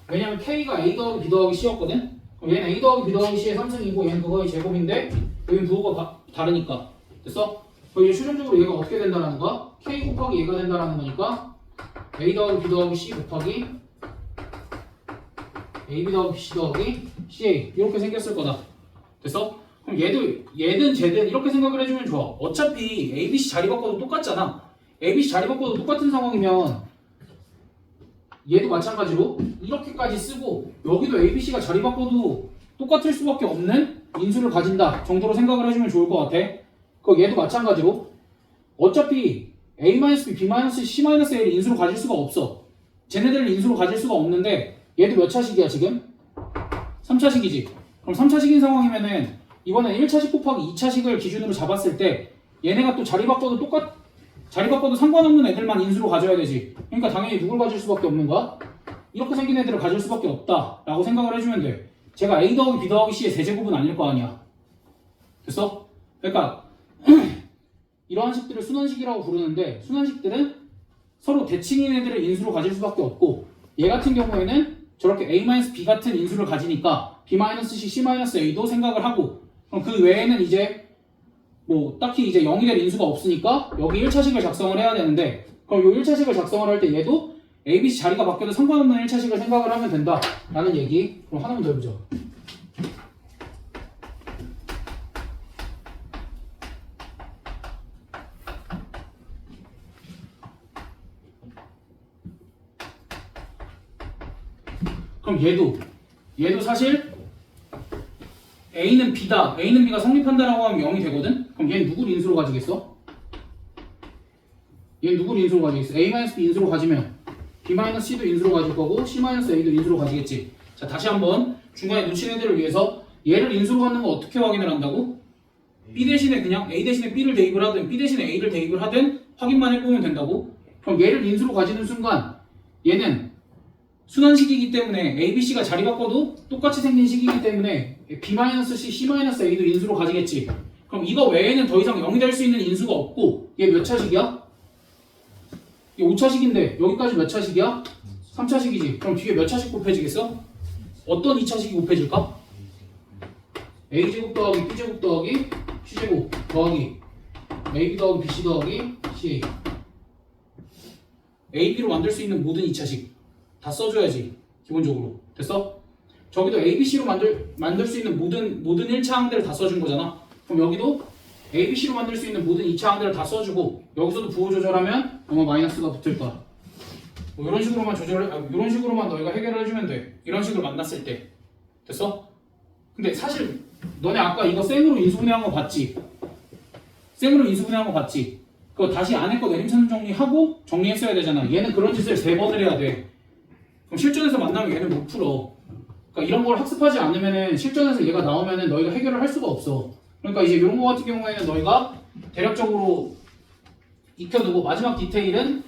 왜냐면 K가 A 더하기 B 더하기 C였거든? 그럼 얘는 A 더하기 B 더하기 C의 3승이고 얘는 그거의 제곱인데 여기는 부호가 다르니까. 됐어? 그럼 이제 최종적으로 얘가 어떻게 된다는 거야? K 곱하기 얘가 된다는 거니까 A 더하기 B 더하기 C 곱하기 AB 더하기 C 더하기 CA 이렇게 생겼을 거다. 됐어? 그럼 얘든 쟤든 이렇게 생각을 해주면 좋아. 어차피 ABC 자리 바꿔도 똑같잖아. ABC 자리 바꿔도 똑같은 상황이면 얘도 마찬가지로 이렇게까지 쓰고 여기도 ABC가 자리 바꿔도 똑같을 수밖에 없는 인수를 가진다 정도로 생각을 해주면 좋을 것 같아. 그 얘도 마찬가지로 어차피 A-B, B-C, C-A를 인수로 가질 수가 없어. 쟤네들을 인수로 가질 수가 없는데 얘도 몇 차식이야 지금? 3차식이지. 그럼 3차식인 상황이면은 이번엔 1차식 곱하기 2차식을 기준으로 잡았을 때 얘네가 또 자리 바꿔도 상관없는 애들만 인수로 가져야 되지. 그러니까 당연히 누굴 가질 수밖에 없는 거야? 이렇게 생긴 애들을 가질 수밖에 없다 라고 생각을 해주면 돼. 제가 A 더하기 B 더하기 C의 세제곱은 아닐 거 아니야. 됐어? 그러니까 이러한 식들을 순환식이라고 부르는데 순환식들은 서로 대칭인 애들을 인수로 가질 수밖에 없고 얘 같은 경우에는 저렇게 A-B 같은 인수를 가지니까 B-C, C-A도 생각을 하고 그럼 그 외에는 이제 뭐 딱히 이제 0이 될 인수가 없으니까 여기 1차식을 작성을 해야 되는데 그럼 이 1차식을 작성을 할 때 얘도 ABC 자리가 바뀌어도 상관없는 1차식을 생각을 하면 된다 라는 얘기. 그럼 하나만 더 해보자. 그럼 얘도 사실 A는 B다, A는 B가 성립한다라고 하면 0이 되거든? 그럼 얘는 누구를 인수로 가지겠어? 얘는 누구를 인수로 가지겠어? A-B 인수로 가지면 B-C도 인수로 가질 거고 C-A도 인수로 가지겠지. 자, 다시 한번 중간에 놓친 애들을 위해서 얘를 인수로 갖는 거 어떻게 확인을 한다고? B 대신에 그냥 A 대신에 B를 대입을 하든 B 대신에 A를 대입을 하든 확인만 해보면 된다고? 그럼 얘를 인수로 가지는 순간 얘는 순환식이기 때문에 A, B, C가 자리 바꿔도 똑같이 생긴 식이기 때문에 B-C, C-A도 인수로 가지겠지. 그럼 이거 외에는 더 이상 0이 될 수 있는 인수가 없고 얘 몇 차식이야? 얘 5차식인데 여기까지 몇 차식이야? 3차식이지. 그럼 뒤에 몇 차식 곱해지겠어? 어떤 2차식이 곱해질까? A제곱 더하기 B제곱 더하기 C제곱 더하기 AB 더하기 BC 더하기 CA AB로 만들 수 있는 모든 2차식 다 써줘야지 기본적으로. 됐어? 저기도 ABC로 만들 수 있는 모든 1차 항들을 다 써준 거잖아. 그럼 여기도 ABC로 만들 수 있는 모든 2차 항들을 다 써주고 여기서도 부호 조절하면 아마 마이너스가 붙을 거야. 뭐 이런 식으로만 이런 식으로만 너희가 해결을 해주면 돼. 이런 식으로 만났을 때 됐어? 근데 사실 너네 아까 이거 생으로 인수분해한 거 봤지? 생으로 인수분해한 거 봤지? 그거 다시 안에 거 내림차순 정리하고 정리했어야 되잖아. 얘는 그런 짓을 3번을 해야 돼. 그럼 실전에서 만나면 얘는 못 풀어. 그러니까 이런 걸 학습하지 않으면은 실전에서 얘가 나오면은 너희가 해결을 할 수가 없어. 그러니까 이제 이런 거 같은 경우에는 너희가 대략적으로 익혀두고 마지막 디테일은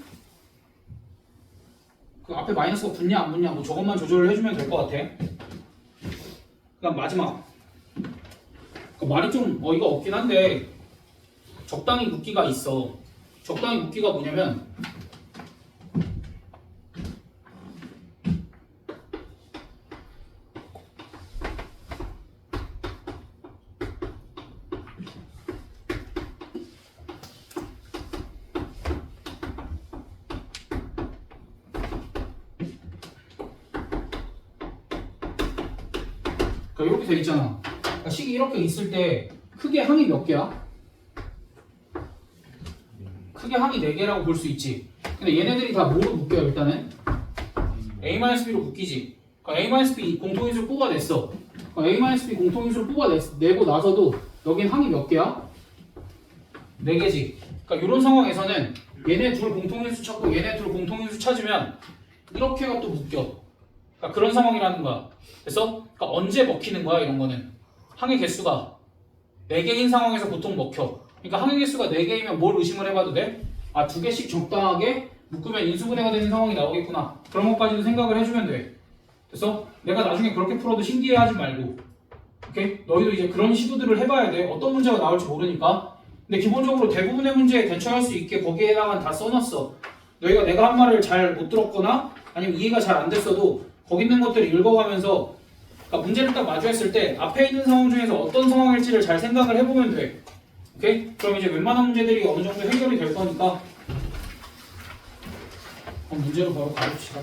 그 앞에 마이너스가 붙냐 안 붙냐 뭐 저것만 조절을 해주면 될 것 같아. 그다음 마지막 그 말이 좀 어이가 없긴 한데 적당히 묶기가 있어. 적당히 묶기가 뭐냐면 이렇게 돼 있잖아. 그러니까 식이 이렇게 있을 때 크게 항이 몇 개야? 크게 항이 4개라고 볼 수 있지. 근데 얘네들이 다 뭐로 묶여요 일단은? A-B로 묶이지. 그러니까 A-B 공통인수를 뽑아냈어. 그러니까 A-B 공통인수를 뽑아내고 나서도 여긴 항이 몇 개야? 4개지. 그러니까 이런 상황에서는 얘네 둘 공통인수 찾고 얘네 둘 공통인수 찾으면 이렇게가 또 묶여. 그러니까 그런 상황이라는 거야. 그래서 그러니까 언제 먹히는 거야 이런 거는? 항의 개수가 4개인 상황에서 보통 먹혀. 그러니까 항의 개수가 4개이면 뭘 의심을 해봐도 돼? 아 2개씩 적당하게 묶으면 인수분해가 되는 상황이 나오겠구나. 그런 것까지도 생각을 해주면 돼. 그래서 내가 나중에 그렇게 풀어도 신기해하지 말고 오케이? 너희도 이제 그런 시도들을 해봐야 돼. 어떤 문제가 나올지 모르니까. 근데 기본적으로 대부분의 문제에 대처할 수 있게 거기에 해당한 다 써놨어. 너희가 내가 한 말을 잘 못 들었거나 아니면 이해가 잘 안 됐어도 거기 있는 것들을 읽어가면서 그러니까 문제를 딱 마주했을 때 앞에 있는 상황 중에서 어떤 상황일지를 잘 생각을 해보면 돼. 오케이? 그럼 이제 웬만한 문제들이 어느 정도 해결이 될 거니까 문제로 바로 가봅시다.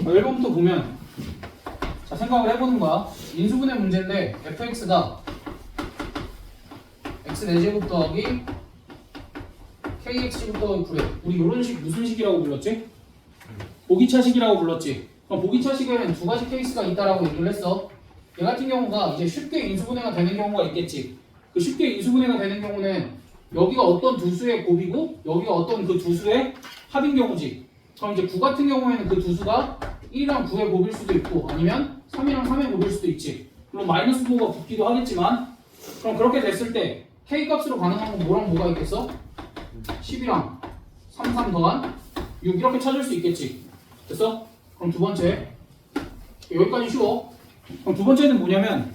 자, 1번부터 보면 자 생각을 해보는 거야. 인수분해 문제인데 fx가 x 4제곱 더하기 kx제곱 더하기 9래. 우리 이런 식 무슨 식이라고 불렀지? 보기차식이라고 불렀지. 그럼 보기차식에는 2가지 케이스가 있다라고 얘기를 했어. 얘 같은 경우가 이제 쉽게 인수분해가 되는 경우가 있겠지. 그 쉽게 인수분해가 되는 경우는 여기가 어떤 두 수의 곱이고 여기가 어떤 그 두 수의 합인 경우지. 그럼 이제 9 같은 경우에는 그 두 수가 1이랑 9의 곱일 수도 있고 아니면 3이랑 3의 곱일 수도 있지. 물론 마이너스 부호가 붙기도 하겠지만 그럼 그렇게 됐을 때 k 값으로 가능한 건 뭐랑 뭐가 있겠어? 10이랑 3 더한 6 이렇게 찾을 수 있겠지. 됐어? 그럼 두 번째 여기까지 쉬워. 그럼 두 번째는 뭐냐면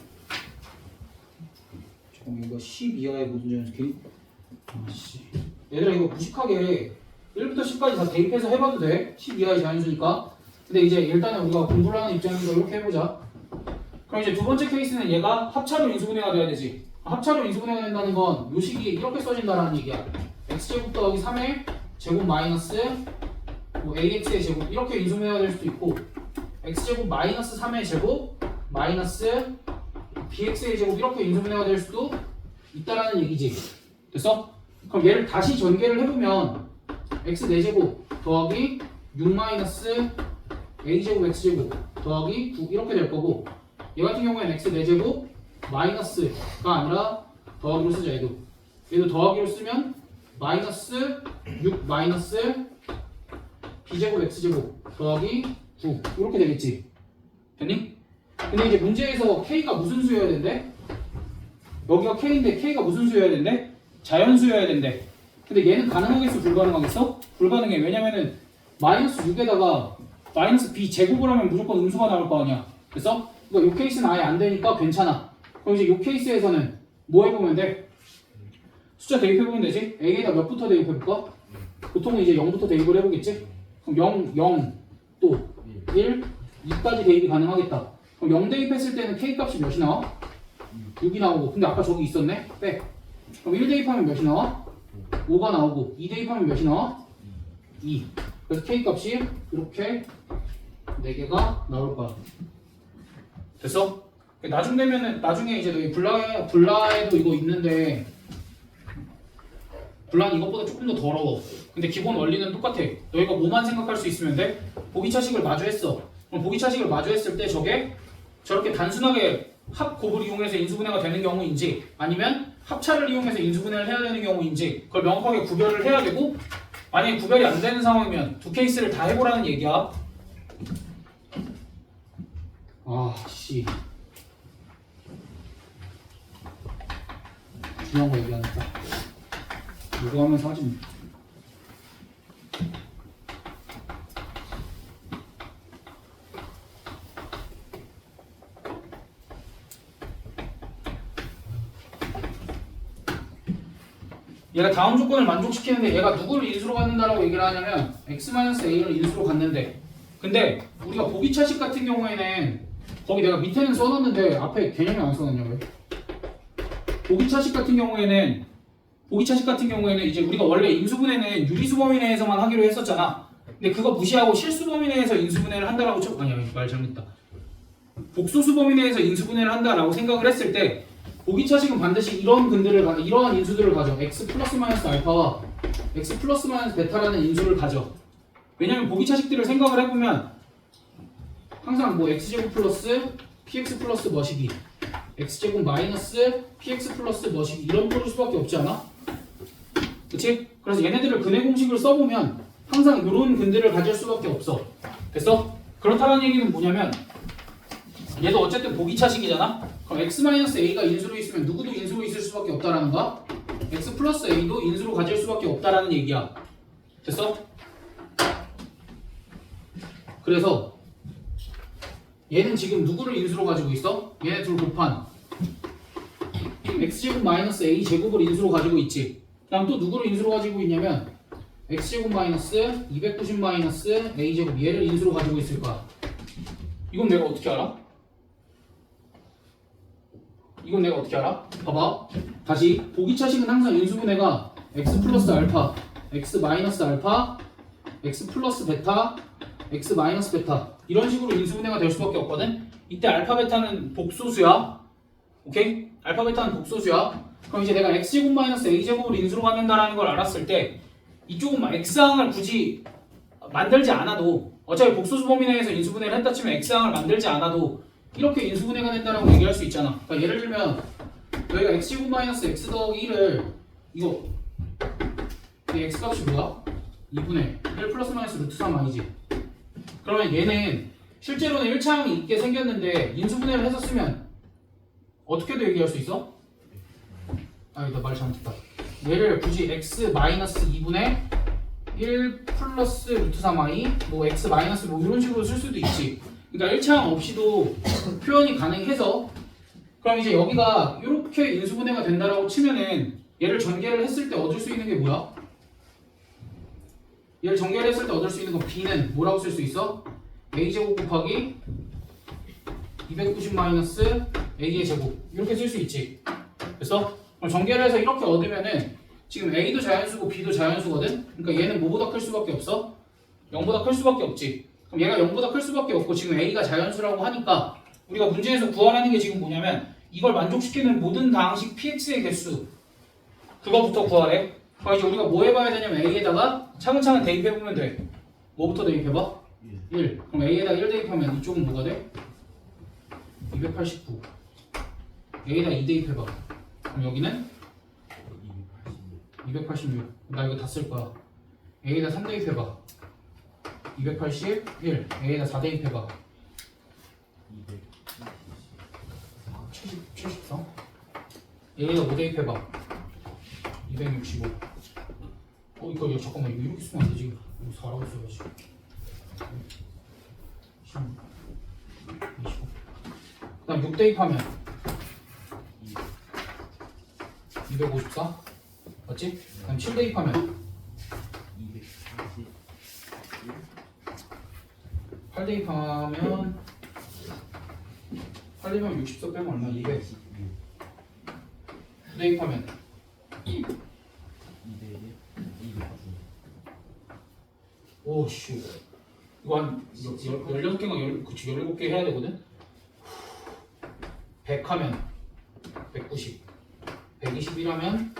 잠깐만 이거 10 이하의 모든 자연수끼리 아씨 얘들아 이거 무식하게 1부터 10까지 다 대입해서 해봐도 돼. 10 이하의 자연수니까. 근데 이제 일단은 우리가 공부를 하는 입장에서 이렇게 해보자. 그럼 이제 두 번째 케이스는 얘가 합차로 인수분해가 돼야 되지. 합차로 인수분해가 된다는 건 요 식이 이렇게 써진다는 얘기야. x제곱 더하기 3의 제곱 마이너스 뭐 ax의 제곱 이렇게 인수분해가 될 수도 있고 x제곱 마이너스 3의 제곱 마이너스 bx의 제곱 이렇게 인수분해가 될 수도 있다라는 얘기지. 됐어? 그럼 얘를 다시 전개를 해보면 x 4제곱 더하기 6 마이너스 a제곱 x제곱 더하기 9 이렇게 될 거고 얘 같은 경우에는 x 4제곱 마이너스가 아니라 더하기로 쓰자. 얘도 더하기로 쓰면 마이너스 6 마이너스 b제곱 x제곱 더하기 9 이렇게 되겠지. 됐니? 근데 이제 문제에서 k가 무슨 수여야 된대? 여기가 k인데 k가 무슨 수여야 된대? 자연수여야 된대. 근데 얘는 가능하겠어? 불가능하겠어? 불가능해. 왜냐면은 마이너스 6에다가 마이너스 b 제곱을 하면 무조건 음수가 나올 거 아니야. 그래서 이거 이 케이스는 아예 안 되니까 괜찮아. 그럼 이제 이 케이스에서는 뭐 해보면 돼? 숫자 대입해보면 되지? a에다 몇부터 대입해볼까? 보통은 이제 0부터 대입을 해보겠지? 그럼 0, 0, 또 1, 2까지 대입이 가능하겠다. 그럼 0 대입했을 때는 k 값이 몇이 나와? 6이 나오고 근데 아까 저기 있었네? 빼. 그럼 1 대입하면 몇이 나와? 5가 나오고 2 대입하면 몇이 나와? 2. 그래서 k 값이 이렇게 4개가 나올 거야. 됐어? 나중에 이제 너희 블라에도 이거 있는데 블라는 이것보다 조금 더 더러워. 근데 기본 원리는 똑같아. 너희가 뭐만 생각할 수 있으면 돼? 보기차식을 마주했어. 그럼 보기차식을 마주했을 때 저게 저렇게 단순하게 합 곱을 이용해서 인수분해가 되는 경우인지 아니면 합차를 이용해서 인수분해를 해야 되는 경우인지 그걸 명확하게 구별을 해야 되고 만약에 구별이 안 되는 상황이면 두 케이스를 다 해보라는 얘기야. 씨. 중요한 거 얘기하니까. 이거 하면서 하지 뭐. 얘가 다음 조건을 만족시키는데 얘가 누구를 인수로 갖는다라고 얘기를 하냐면 x-a를 인수로 갖는데 근데 우리가 보기차식 같은 경우에는 거기 내가 밑에는 써놨는데 앞에 개념이 안 써놨냐 왜? 보기차식 같은 경우에는 이제 우리가 원래 인수분해는 유리수범위 내에서만 하기로 했었잖아. 근데 그거 무시하고 실수범위 내에서 인수분해를 한다라고 아니야 말 잘못했다. 복소수범위 내에서 인수분해를 한다라고 생각을 했을 때 보기차식은 반드시 이러한 인수들을 가져. x 플러스 마이너스 알파와 x 플러스 마이너스 베타라는 인수를 가져. 왜냐면 보기차식들을 생각을 해보면 항상 뭐 x제곱 플러스 px 플러스 뭐시기 x제곱 마이너스 px 플러스 뭐시기 이런 꼴일 수밖에 없지 않아? 그치? 그래서 얘네들을 근해 공식을 써보면 항상 이런 근들을 가질 수밖에 없어. 됐어? 그렇다는 얘기는 뭐냐면 얘도 어쨌든 보기차식이잖아? 그럼 x-a가 인수로 있으면 누구도 인수로 있을 수밖에 없다라는 거야? x 플러스 a도 인수로 가질 수밖에 없다라는 얘기야. 됐어? 그래서 얘는 지금 누구를 인수로 가지고 있어? 얘네 둘 곱한 x제곱 마이너스 a제곱을 인수로 가지고 있지. 그 다음 또 누구를 인수로 가지고 있냐면 x제곱 마이너스 290 마이너스 a제곱 얘를 인수로 가지고 있을 거야. 이건 내가 어떻게 알아? 봐봐. 다시 보기차식은 항상 인수분해가 x 플러스 알파, x 마이너스 알파, x 플러스 베타, x 마이너스 베타 이런 식으로 인수분해가 될 수밖에 없거든. 이때 알파 베타는 복소수야. 오케이? 알파 베타는 복소수야. 그럼 이제 내가 x제곱 마이너스 a제곱을 인수로 갖는다라는 걸 알았을 때 이쪽은 막 x항을 굳이 만들지 않아도 어차피 복소수 범위 내에서 인수분해를 했다 치면 x항을 만들지 않아도 이렇게 인수분해가 된다라고 얘기할 수 있잖아. 그러니까 예를 들면 너희가 x제곱 마이너스 x 더하기 1을 이거 이 x값이 뭐야? 2분의 1 플러스 마이너스 루트 3i지. 그러면 얘는 실제로는 1차항이 있게 생겼는데 인수분해를 했었으면 어떻게도 얘기할 수 있어? 나 말 잘못했다. 얘를 굳이 x 마이너스 2분의 1 플러스 루트 3i 뭐 x 마이너스 뭐 이런 식으로 쓸 수도 있지. 그러니까 1차항 없이도 표현이 가능해서 그럼 이제 여기가 이렇게 인수분해가 된다라고 치면은 얘를 전개를 했을 때 얻을 수 있는 게 뭐야? 얘를 전개를 했을 때 얻을 수 있는 건 b는 뭐라고 쓸 수 있어? a제곱 곱하기 290 마이너스 a의 제곱 이렇게 쓸 수 있지. 그래서 그럼 전개를 해서 이렇게 얻으면은 지금 a도 자연수고 b도 자연수거든. 그러니까 얘는 뭐보다 클 수밖에 없어? 0보다 클 수밖에 없지. 그럼 얘가 0보다 클 수밖에 없고 지금 a가 자연수라고 하니까 우리가 문제에서 구하라는 게 지금 뭐냐면 이걸 만족시키는 모든 다항식 px의 개수 그거부터 구하래. 그럼 이제 우리가 뭐 해봐야 되냐면 a에다가 차근차근 대입해보면 돼. 뭐부터 대입해봐? 1. 그럼 a에다 1 대입하면 이쪽은 뭐가 돼? 289. a에다 2 대입해봐. 그럼 여기는 286. 나 이거 다 쓸 거야. a에다 3 대입해봐. 281. a에다 4 대입해봐. 74. a에다 5 대입해봐. 265. 이거 잠깐만 이거 이렇게 쓰면 안 되지. 이거 4라고 써야지. 10, 25. 그 다음 6 대입하면 254. 맞지? 그 다음 7 대입하면 8 대입하면 64 빼면 얼마? 200. 9 대입하면 오씨 이거 한 16개가 그치 17개 해야 되거든. 100 하면 190, 121 하면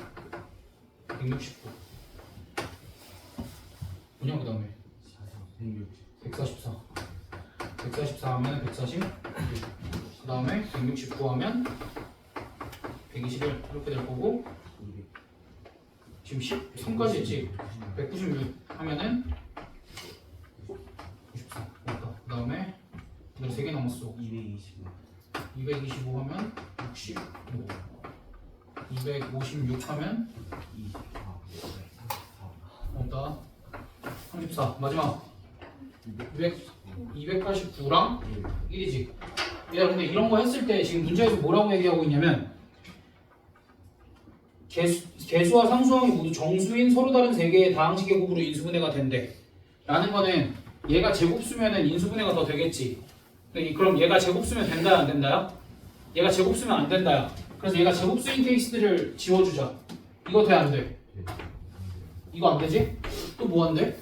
169 뭐냐 그 다음에 144 144 하면 140 그 다음에 169 하면 121 이렇게 될 거고 지금 13까지 했지 196 하면은 94 맞다. 그 다음에 오늘 3개 남았어 225 하면 65 256 하면 없다 34 마지막 289랑 1이지. 얘들아 근데 이런 거 했을 때 지금 문제에서 뭐라고 얘기하고 있냐면 개수와 상수항이 모두 정수인 서로 다른 세 개의 다항식 계곱으로 인수분해가 된대 라는 거는 얘가 제곱수면은 인수분해가 더 되겠지. 그럼 얘가 제곱수면 된다야 안 된다야? 얘가 제곱수면 안 된다야. 그래서 얘가 제곱수인 케이스들을 지워주자. 이거 돼 안 돼? 이거 안 되지? 또 뭐 안 돼?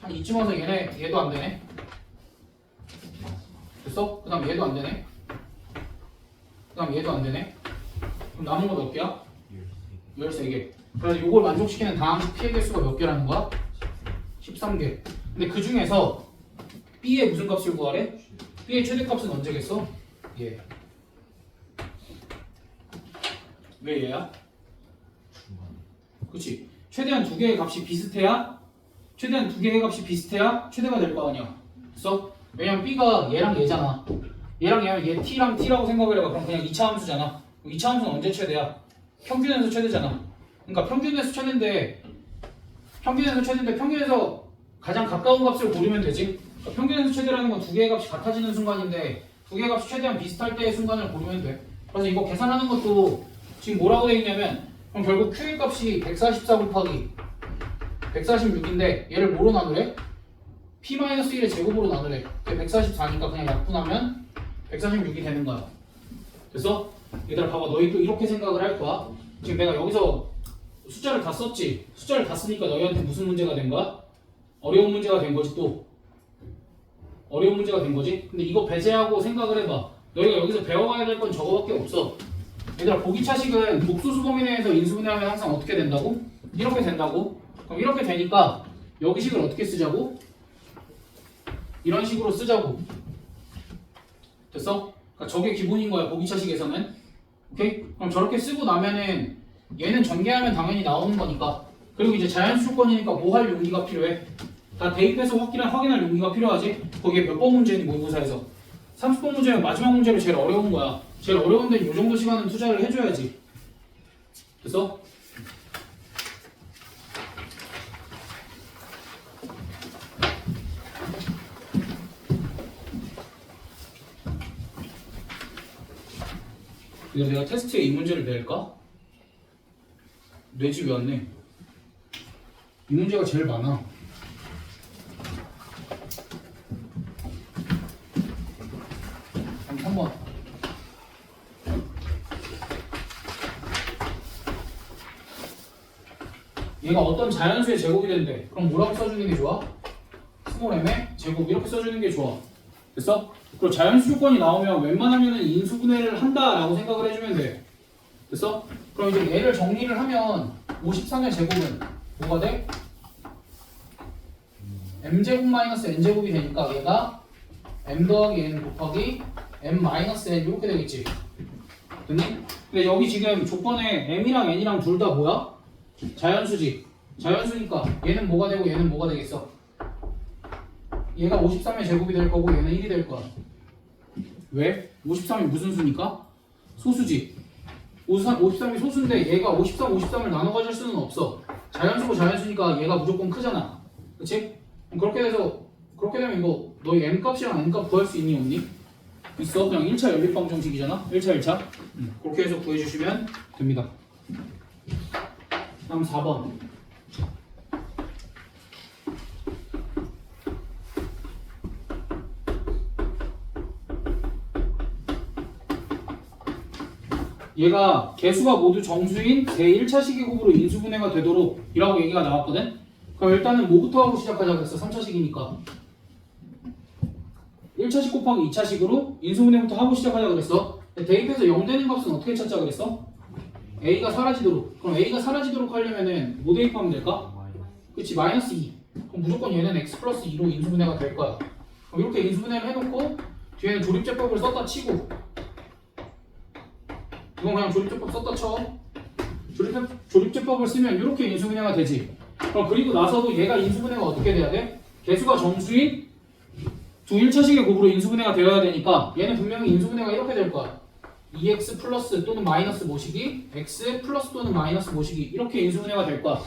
한 이쯤 와서 얘도 안 되네. 됐어? 그 다음 얘도 안 되네. 그 다음 얘도 안 되네. 그럼 남은 거 몇 개야? 13개. 그래서 이걸 만족시키는 다항식 P의 개수가 몇 개라는 거야? 13개. 근데 그 중에서 B의 무슨 값을 구하래? B의 최대값은 언제겠어? 얘. 왜 얘야? 그치? 최대한 두 개의 값이 비슷해야 최대한 두 개의 값이 비슷해야 최대가 될 거 아니야. 됐어? 왜냐면 B가 얘랑 얘잖아. 얘랑 얘면 얘 T랑 T라고 생각을 해봐. 그럼 그냥 2차 함수잖아. 2차 함수는 언제 최대야? 평균에서 최대잖아. 그러니까 평균에서 최대인데 평균에서 가장 가까운 값을 고르면 되지. 그러니까 평균에서 최대라는 건 두 개의 값이 같아지는 순간인데 두 개의 값이 최대한 비슷할 때의 순간을 고르면 돼. 그래서 이거 계산하는 것도 지금 뭐라고 되어 있냐면 그럼 결국 Q의 값이 144 곱하기 146인데 얘를 뭐로 나누래? P-1의 제곱으로 나누래. 144니까 그냥 약분하면 146이 되는 거야. 됐어? 얘들아 봐봐. 너희 또 이렇게 생각을 할 거야. 지금 내가 여기서 숫자를 다 썼지. 숫자를 다 쓰니까 너희한테 무슨 문제가 된 거야? 어려운 문제가 된 거지 또. 어려운 문제가 된 거지. 근데 이거 배제하고 생각을 해봐. 너희가 여기서 배워가야 될 건 저거밖에 없어. 얘들아 보기차식은 복소수 범위 내에서 인수분해하면 항상 어떻게 된다고? 이렇게 된다고. 그럼 이렇게 되니까 여기 식을 어떻게 쓰자고? 이런 식으로 쓰자고. 됐어? 그러니까 저게 기본인 거야 보기차식에서는. 오케이? 그럼 저렇게 쓰고 나면은 얘는 전개하면 당연히 나오는 거니까. 그리고 이제 자연수 조건이니까 뭐 할 용기가 필요해? 다 대입해서 확인할 용기가 필요하지. 거기에 몇 번 문제니 모의고사에서 30번 문제면 마지막 문제로 제일 어려운 거야. 제일 어려운 데는 이 정도 시간은 투자를 해줘야지. 됐어? 이거 내가 테스트에 이 문제를 낼까? 내지 왜 안 내? 이 문제가 제일 많아. 그럼 3번. 얘가 어떤 자연수의 제곱이 된대. 그럼 뭐라고 써주는 게 좋아? 스몰 m의 제곱 이렇게 써주는 게 좋아. 됐어? 그리고 자연수 조건이 나오면 웬만하면 인수분해를 한다라고 생각을 해주면 돼. 됐어? 그럼 이제 얘를 정리를 하면 53의 제곱은 뭐가 돼? m제곱 마이너스 n제곱이 되니까 얘가 m 더하기 n 곱하기 m 마이너스 n 이렇게 되겠지. 됐니? 근데 여기 지금 조건에 m이랑 n이랑 둘 다 뭐야? 자연수지. 자연수니까 얘는 뭐가 되고 얘는 뭐가 되겠어? 얘가 53의 제곱이 될 거고 얘는 1이 될 거야. 왜? 53이 무슨 수니까? 소수지. 53이 소수인데 얘가 53을 나눠 가질 수는 없어. 자연수고 자연수니까 얘가 무조건 크잖아. 그치? 그렇게 되면 이거 너희 m 값이랑 n 값 구할 수 있니 없니? 있어. 그냥 1차 연립방 정식이잖아. 1차. 그렇게 해서 구해주시면 됩니다. 다음 4번. 얘가 개수가 모두 정수인 제1차 시계곱으로 인수분해가 되도록 이라고 얘기가 나왔거든? 그럼 일단은 뭐부터 하고 시작하자 그랬어? 3차식이니까 1차식 곱하기 2차식으로 인수분해부터 하고 시작하자 그랬어. 대입해서 0 되는 값은 어떻게 찾자 그랬어? A가 사라지도록. 그럼 A가 사라지도록 하려면은 뭐 대입하면 될까? 그치, 마이너스 2. 그럼 무조건 얘는 x 플러스 2로 인수분해가 될 거야. 그럼 이렇게 인수분해를 해놓고 뒤에는 조립제법을 썼다 치고 이건 그냥 조립제법 썼다 쳐. 조립제법을 쓰면 이렇게 인수분해가 되지. 그럼 그리고 나서도 얘가 인수분해가 어떻게 돼야 돼? 개수가 정수인 두 1차식의 곱으로 인수분해가 되어야 되니까 얘는 분명히 인수분해가 이렇게 될 거야. 2x 플러스 또는 마이너스 모시기 x 플러스 또는 마이너스 모시기 이렇게 인수분해가 될 거야.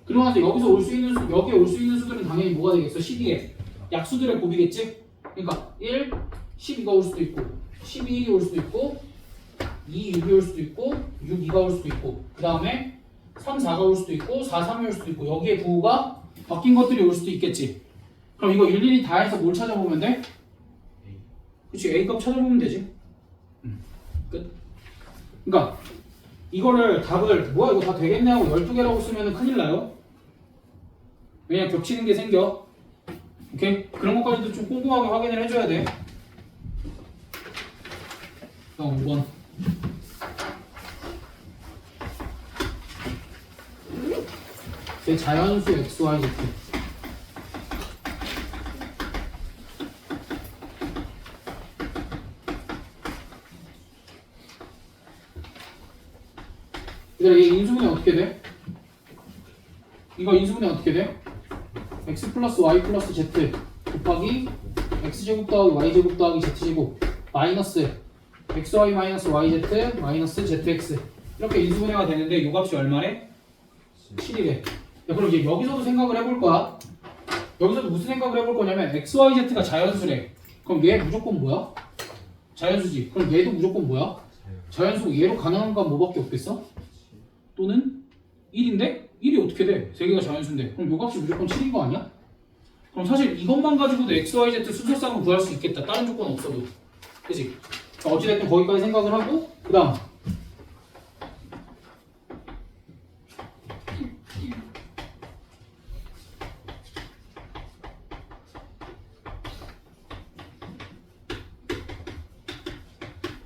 그러고 나서 여기서 올 수 있는 여기에 올 수 있는 수들은 당연히 뭐가 되겠어? 12에 약수들의 곱이겠지? 그러니까 1, 12가 올 수도 있고 12, 1이 올 수도 있고 2, 6이 올 수도 있고 6, 2가 올 수도 있고 그 다음에 3, 4가 올 수도 있고 4, 3이 올 수도 있고 여기에 부호가 바뀐 것들이 올 수도 있겠지. 그럼 이거 일일이 다 해서 뭘 찾아보면 돼? 그치, A값 찾아보면 되지. 끝. 그러니까 이거를 답을 뭐야 이거 다 되겠네 하고 12개라고 쓰면 큰일 나요. 왜냐 겹치는 게 생겨. 오케이? 그런 것까지도 좀 꼼꼼하게 확인을 해줘야 돼. 다음 5번. 제 자연수 x, y, z. 얘들아, 얘 인수분해 어떻게 돼? 이거 인수분해 어떻게 돼? x 플러스 y 플러스 z 곱하기 x제곱 더하기 y제곱 더하기 z제곱 마이너스 xy 마이너스 yz 마이너스 zx 이렇게 인수분해가 되는데 요 값이 얼마래? 7이래. 야, 그럼 얘 여기서도 생각을 해볼 거야. 여기서도 무슨 생각을 해볼 거냐면 xyz가 자연수래. 그럼 얘 무조건 뭐야? 자연수지. 그럼 얘도 무조건 뭐야? 자연수. 얘로 가능한 건 뭐밖에 없겠어? 또는 1인데? 1이 어떻게 돼? 3개가 자연수인데 그럼 요 값이 무조건 7인 거 아니야? 그럼 사실 이것만 가지고도 XYZ 순서쌍을 구할 수 있겠다. 다른 조건 없어도. 그치? 어찌됐든 거기까지 생각을 하고 그 다음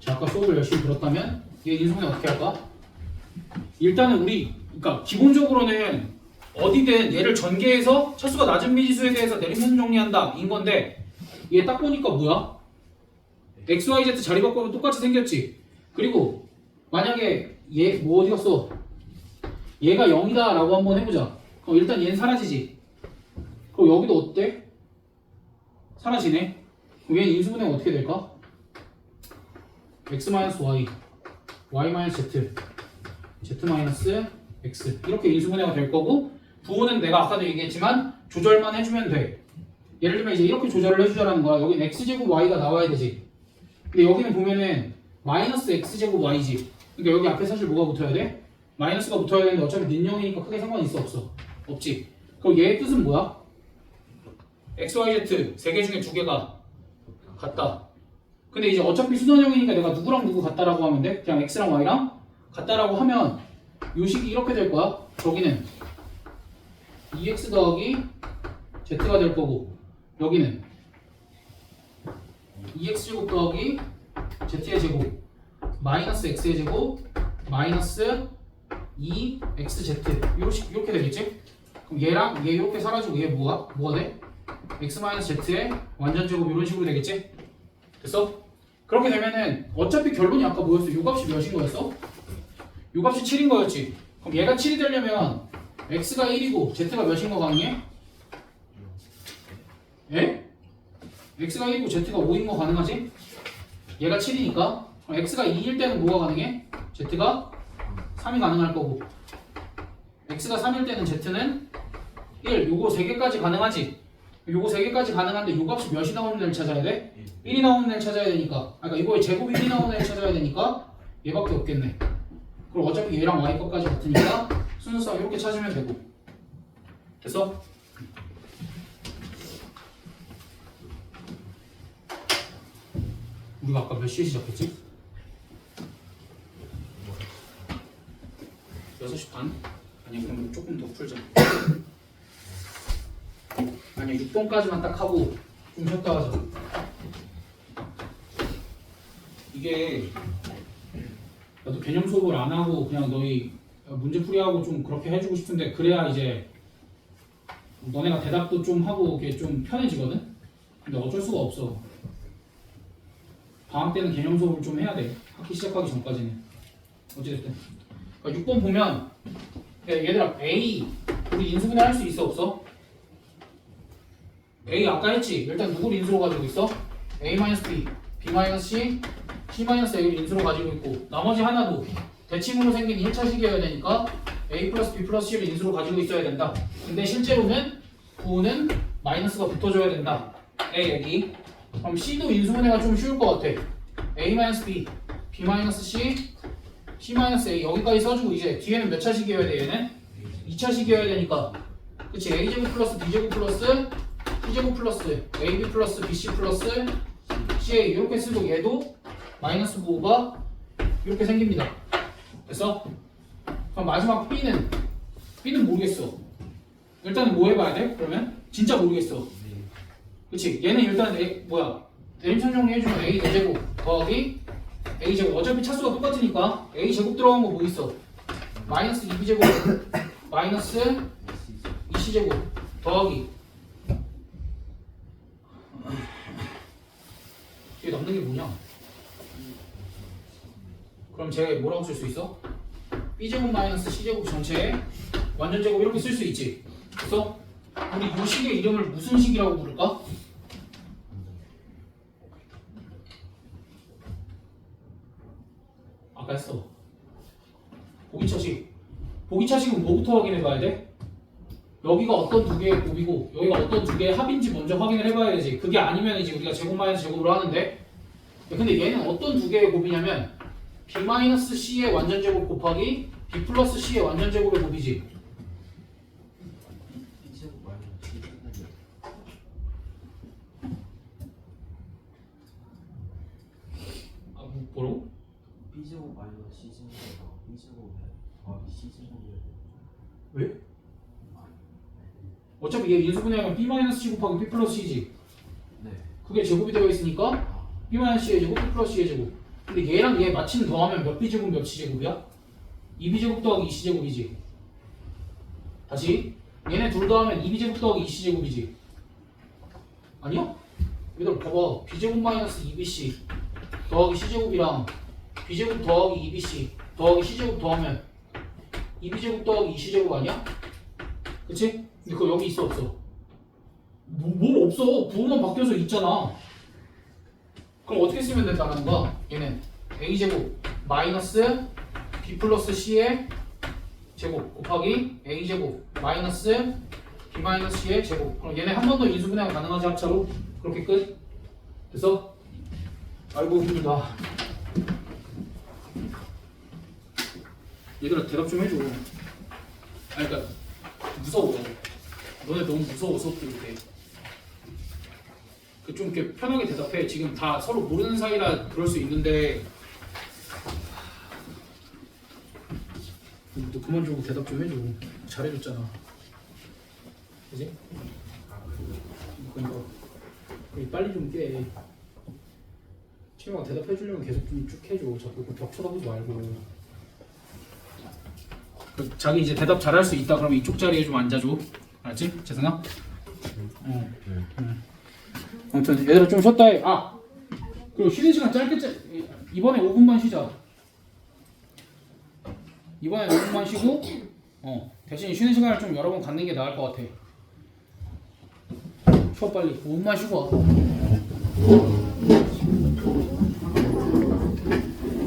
자, 아까 수업을 열심히 들었다면 얘 인수분해 어떻게 할까? 일단은 우리 그러니까 기본적으로는 어디든 얘를 전개해서 차수가 낮은 미지수에 대해서 내림선 정리한다 인 건데 얘 딱 보니까 뭐야? x, y, z 자리 바꾸면 똑같이 생겼지. 그리고 만약에 얘 뭐 어디 갔어? 얘가 0이다 라고 한번 해보자. 그럼 일단 얘는 사라지지. 그럼 여기도 어때? 사라지네. 그럼 얘는 인수분해가 어떻게 될까? x-y, y-z, z-x 이렇게 인수분해가 될 거고 부호는 내가 아까도 얘기했지만 조절만 해주면 돼. 예를 들면 이제 이렇게 조절을 해주자라는 거야. 여긴 x제곱 y가 나와야 되지. 근데 여기는 보면은 마이너스 x제곱 y지. 그러니까 여기 앞에 사실 뭐가 붙어야 돼? 마이너스가 붙어야 되는데 어차피 는영이니까 크게 상관 있어 없어? 없지. 그럼 얘의 뜻은 뭐야? x, y, z 3개 중에 2개가 같다. 근데 이제 어차피 수선형이니까 내가 누구랑 누구 같다라고 하면 돼? 그냥 x랑 y랑 같다라고 하면 요 식이 이렇게 될 거야. 저기는 2x 더하기 z가 될 거고 여기는 2x제곱 더하기 z의 제곱 마이너스 x의 제곱 마이너스 2xz 이렇게 되겠지? 그럼 얘랑 얘 이렇게 사라지고 얘 뭐가 돼? x 마이너스 z의 완전 제곱 이런 식으로 되겠지? 됐어? 그렇게 되면은 어차피 결론이 아까 뭐였어? 요 값이 몇인 거였어? 요 값이 7인 거였지? 그럼 얘가 7이 되려면 x가 1이고 z가 몇인 거 가능해? 에? x가 1이고 z가 5인 거 가능하지? 얘가 7이니까 그럼 x가 2일 때는 뭐가 가능해? z가 3이 가능할 거고 x가 3일 때는 z는 1 요거 3개까지 가능하지? 요거 3개까지 가능한데 요 값이 몇이 나오는 애를 찾아야 돼? 1이 나오는 애를 찾아야 되니까 그러니까 이거의 제곱이 1이 나오는 애를 찾아야 되니까 얘밖에 없겠네. 그럼 어차피 얘랑 y 것까지 같으니까 순서상 이렇게 찾으면 되고 됐어? 우리가 아까 몇 시에 시작했지? 6시 반? 아니 그럼 조금 더 풀자. 아니 6번까지만 딱 하고 좀 쉬었다 하자. 이게 나도 개념 수업을 안 하고 그냥 너희 문제풀이하고 좀 그렇게 해주고 싶은데 그래야 이제 너네가 대답도 좀 하고 이게 좀 편해지거든? 근데 어쩔 수가 없어. 방학 때는 개념 수업을 좀 해야 돼. 학기 시작하기 전까지는. 어찌됐든. 그러니까 6번 보면 얘들아 A 우리 인수분해 할 수 있어 없어? A 아까 했지? 일단 누구를 인수로 가지고 있어? A-B, B-C, C-A를 인수로 가지고 있고 나머지 하나도 대칭으로 생긴 1차식이어야 되니까 A 플러스 B 플러스 C를 인수로 가지고 있어야 된다. 근데 실제로는 부호는 마이너스가 붙어줘야 된다. A 여기. 그럼 C도 인수분해가 좀 쉬울 것 같아. A-B, B-C, C-A 여기까지 써주고 이제 뒤에는 몇 차식이어야 돼 얘는? 2차식이어야 되니까 그치? A제곱 플러스 B제곱 플러스 C제곱 플러스 AB 플러스 BC 플러스 CA 이렇게 쓰고 얘도 마이너스 부호가 이렇게 생깁니다. 됐어? 그럼 마지막 B는 모르겠어. 일단은 뭐 해봐야 돼? 그러면? 진짜 모르겠어. 그치? 얘는 일단 대림선 정리해주면 A 대제곱 더하기 A제곱 어차피 차수가 똑같으니까 A제곱 들어간 거 뭐 있어? 마이너스 2B제곱 마이너스 2C제곱 더하기 뒤에 남는 게 뭐냐? 그럼 제가 뭐라고 쓸 수 있어? B제곱 마이너스 C제곱 전체에 완전제곱 이렇게 쓸 수 있지. 그래서 우리 이 식의 이름을 무슨 식이라고 부를까? 아까 했어. 보기차식. 보기차식은 뭐부터 확인해 봐야 돼? 여기가 어떤 두 개의 곱이고 여기가 어떤 두 개의 합인지 먼저 확인을 해봐야 되지. 그게 아니면 이제 우리가 제곱 마이너스 제곱으로 하는데 근데 얘는 어떤 두 개의 곱이냐면 B 마이너스 C의 완전제곱 곱하기 B 플러스 C의 완전제곱의 곱이지. B제곱 마이너스 C제곱이 아 뭐라고? B제곱 마이너스 C제곱에서 B제곱에 더하기 C제곱이어야 돼. 왜? 어차피 얘 인수분해하면 B 마이너스 C 곱하기 B 플러스 C지. 네. 그게 제곱이 되어 있으니까 B 마이너스 C의 제곱 B 플러스 C의 제곱. 근데 얘랑 얘 마침 더하면 몇 B제곱 몇 C제곱이야? 2B제곱 더하기 2C제곱이지. 다시 얘네 둘 더하면 2B제곱 더하기 2C제곱이지. 아니야? 얘들 봐봐. B제곱 마이너스 2BC 더하기 C제곱이랑 B제곱 더하기 2BC 더하기 C제곱 더하면 2B제곱 더하기 2C제곱 아니야? 그치? 근데 그거 여기 있어 없어? 뭘 없어. 부호만 바뀌어서 있잖아. 그럼 어떻게 쓰면 된다는 거야? 얘는 A제곱 마이너스 B 플러스 C의 제곱 곱하기 A제곱 마이너스 B 마이너스 C의 제곱. 그럼 얘네 한 번 더 인수분해가 가능하지 합차로? 그렇게 끝? 됐어? 아이고 힘들다. 얘들아 대답 좀 해줘. 아니 그러니까 무서워. 너네 너무 무서워 수업 들을 때. 좀 이렇게 편하게 대답해. 지금 다 서로 모르는 사이라 그럴 수 있는데 너 그만 좀 대답 좀 해줘. 잘해줬잖아. 그지? 그러니까 빨리 좀 깨. 친구가 대답해주려면 계속 좀 쭉 해줘. 자꾸 벽 쳐다보지 말고. 자기 이제 대답 잘할 수 있다 그러면 이쪽 자리에 좀 앉아줘. 알았지? 재승아? 응. 아무튼 얘들아 좀 쉬었다 해. 그리고 쉬는 시간 짧게 이번에 5분만 쉬자. 이번에 5분만 쉬고 대신 쉬는 시간을 좀 여러 번 갖는 게 나을 것 같아. 쉬어 빨리. 5분만 쉬고 와.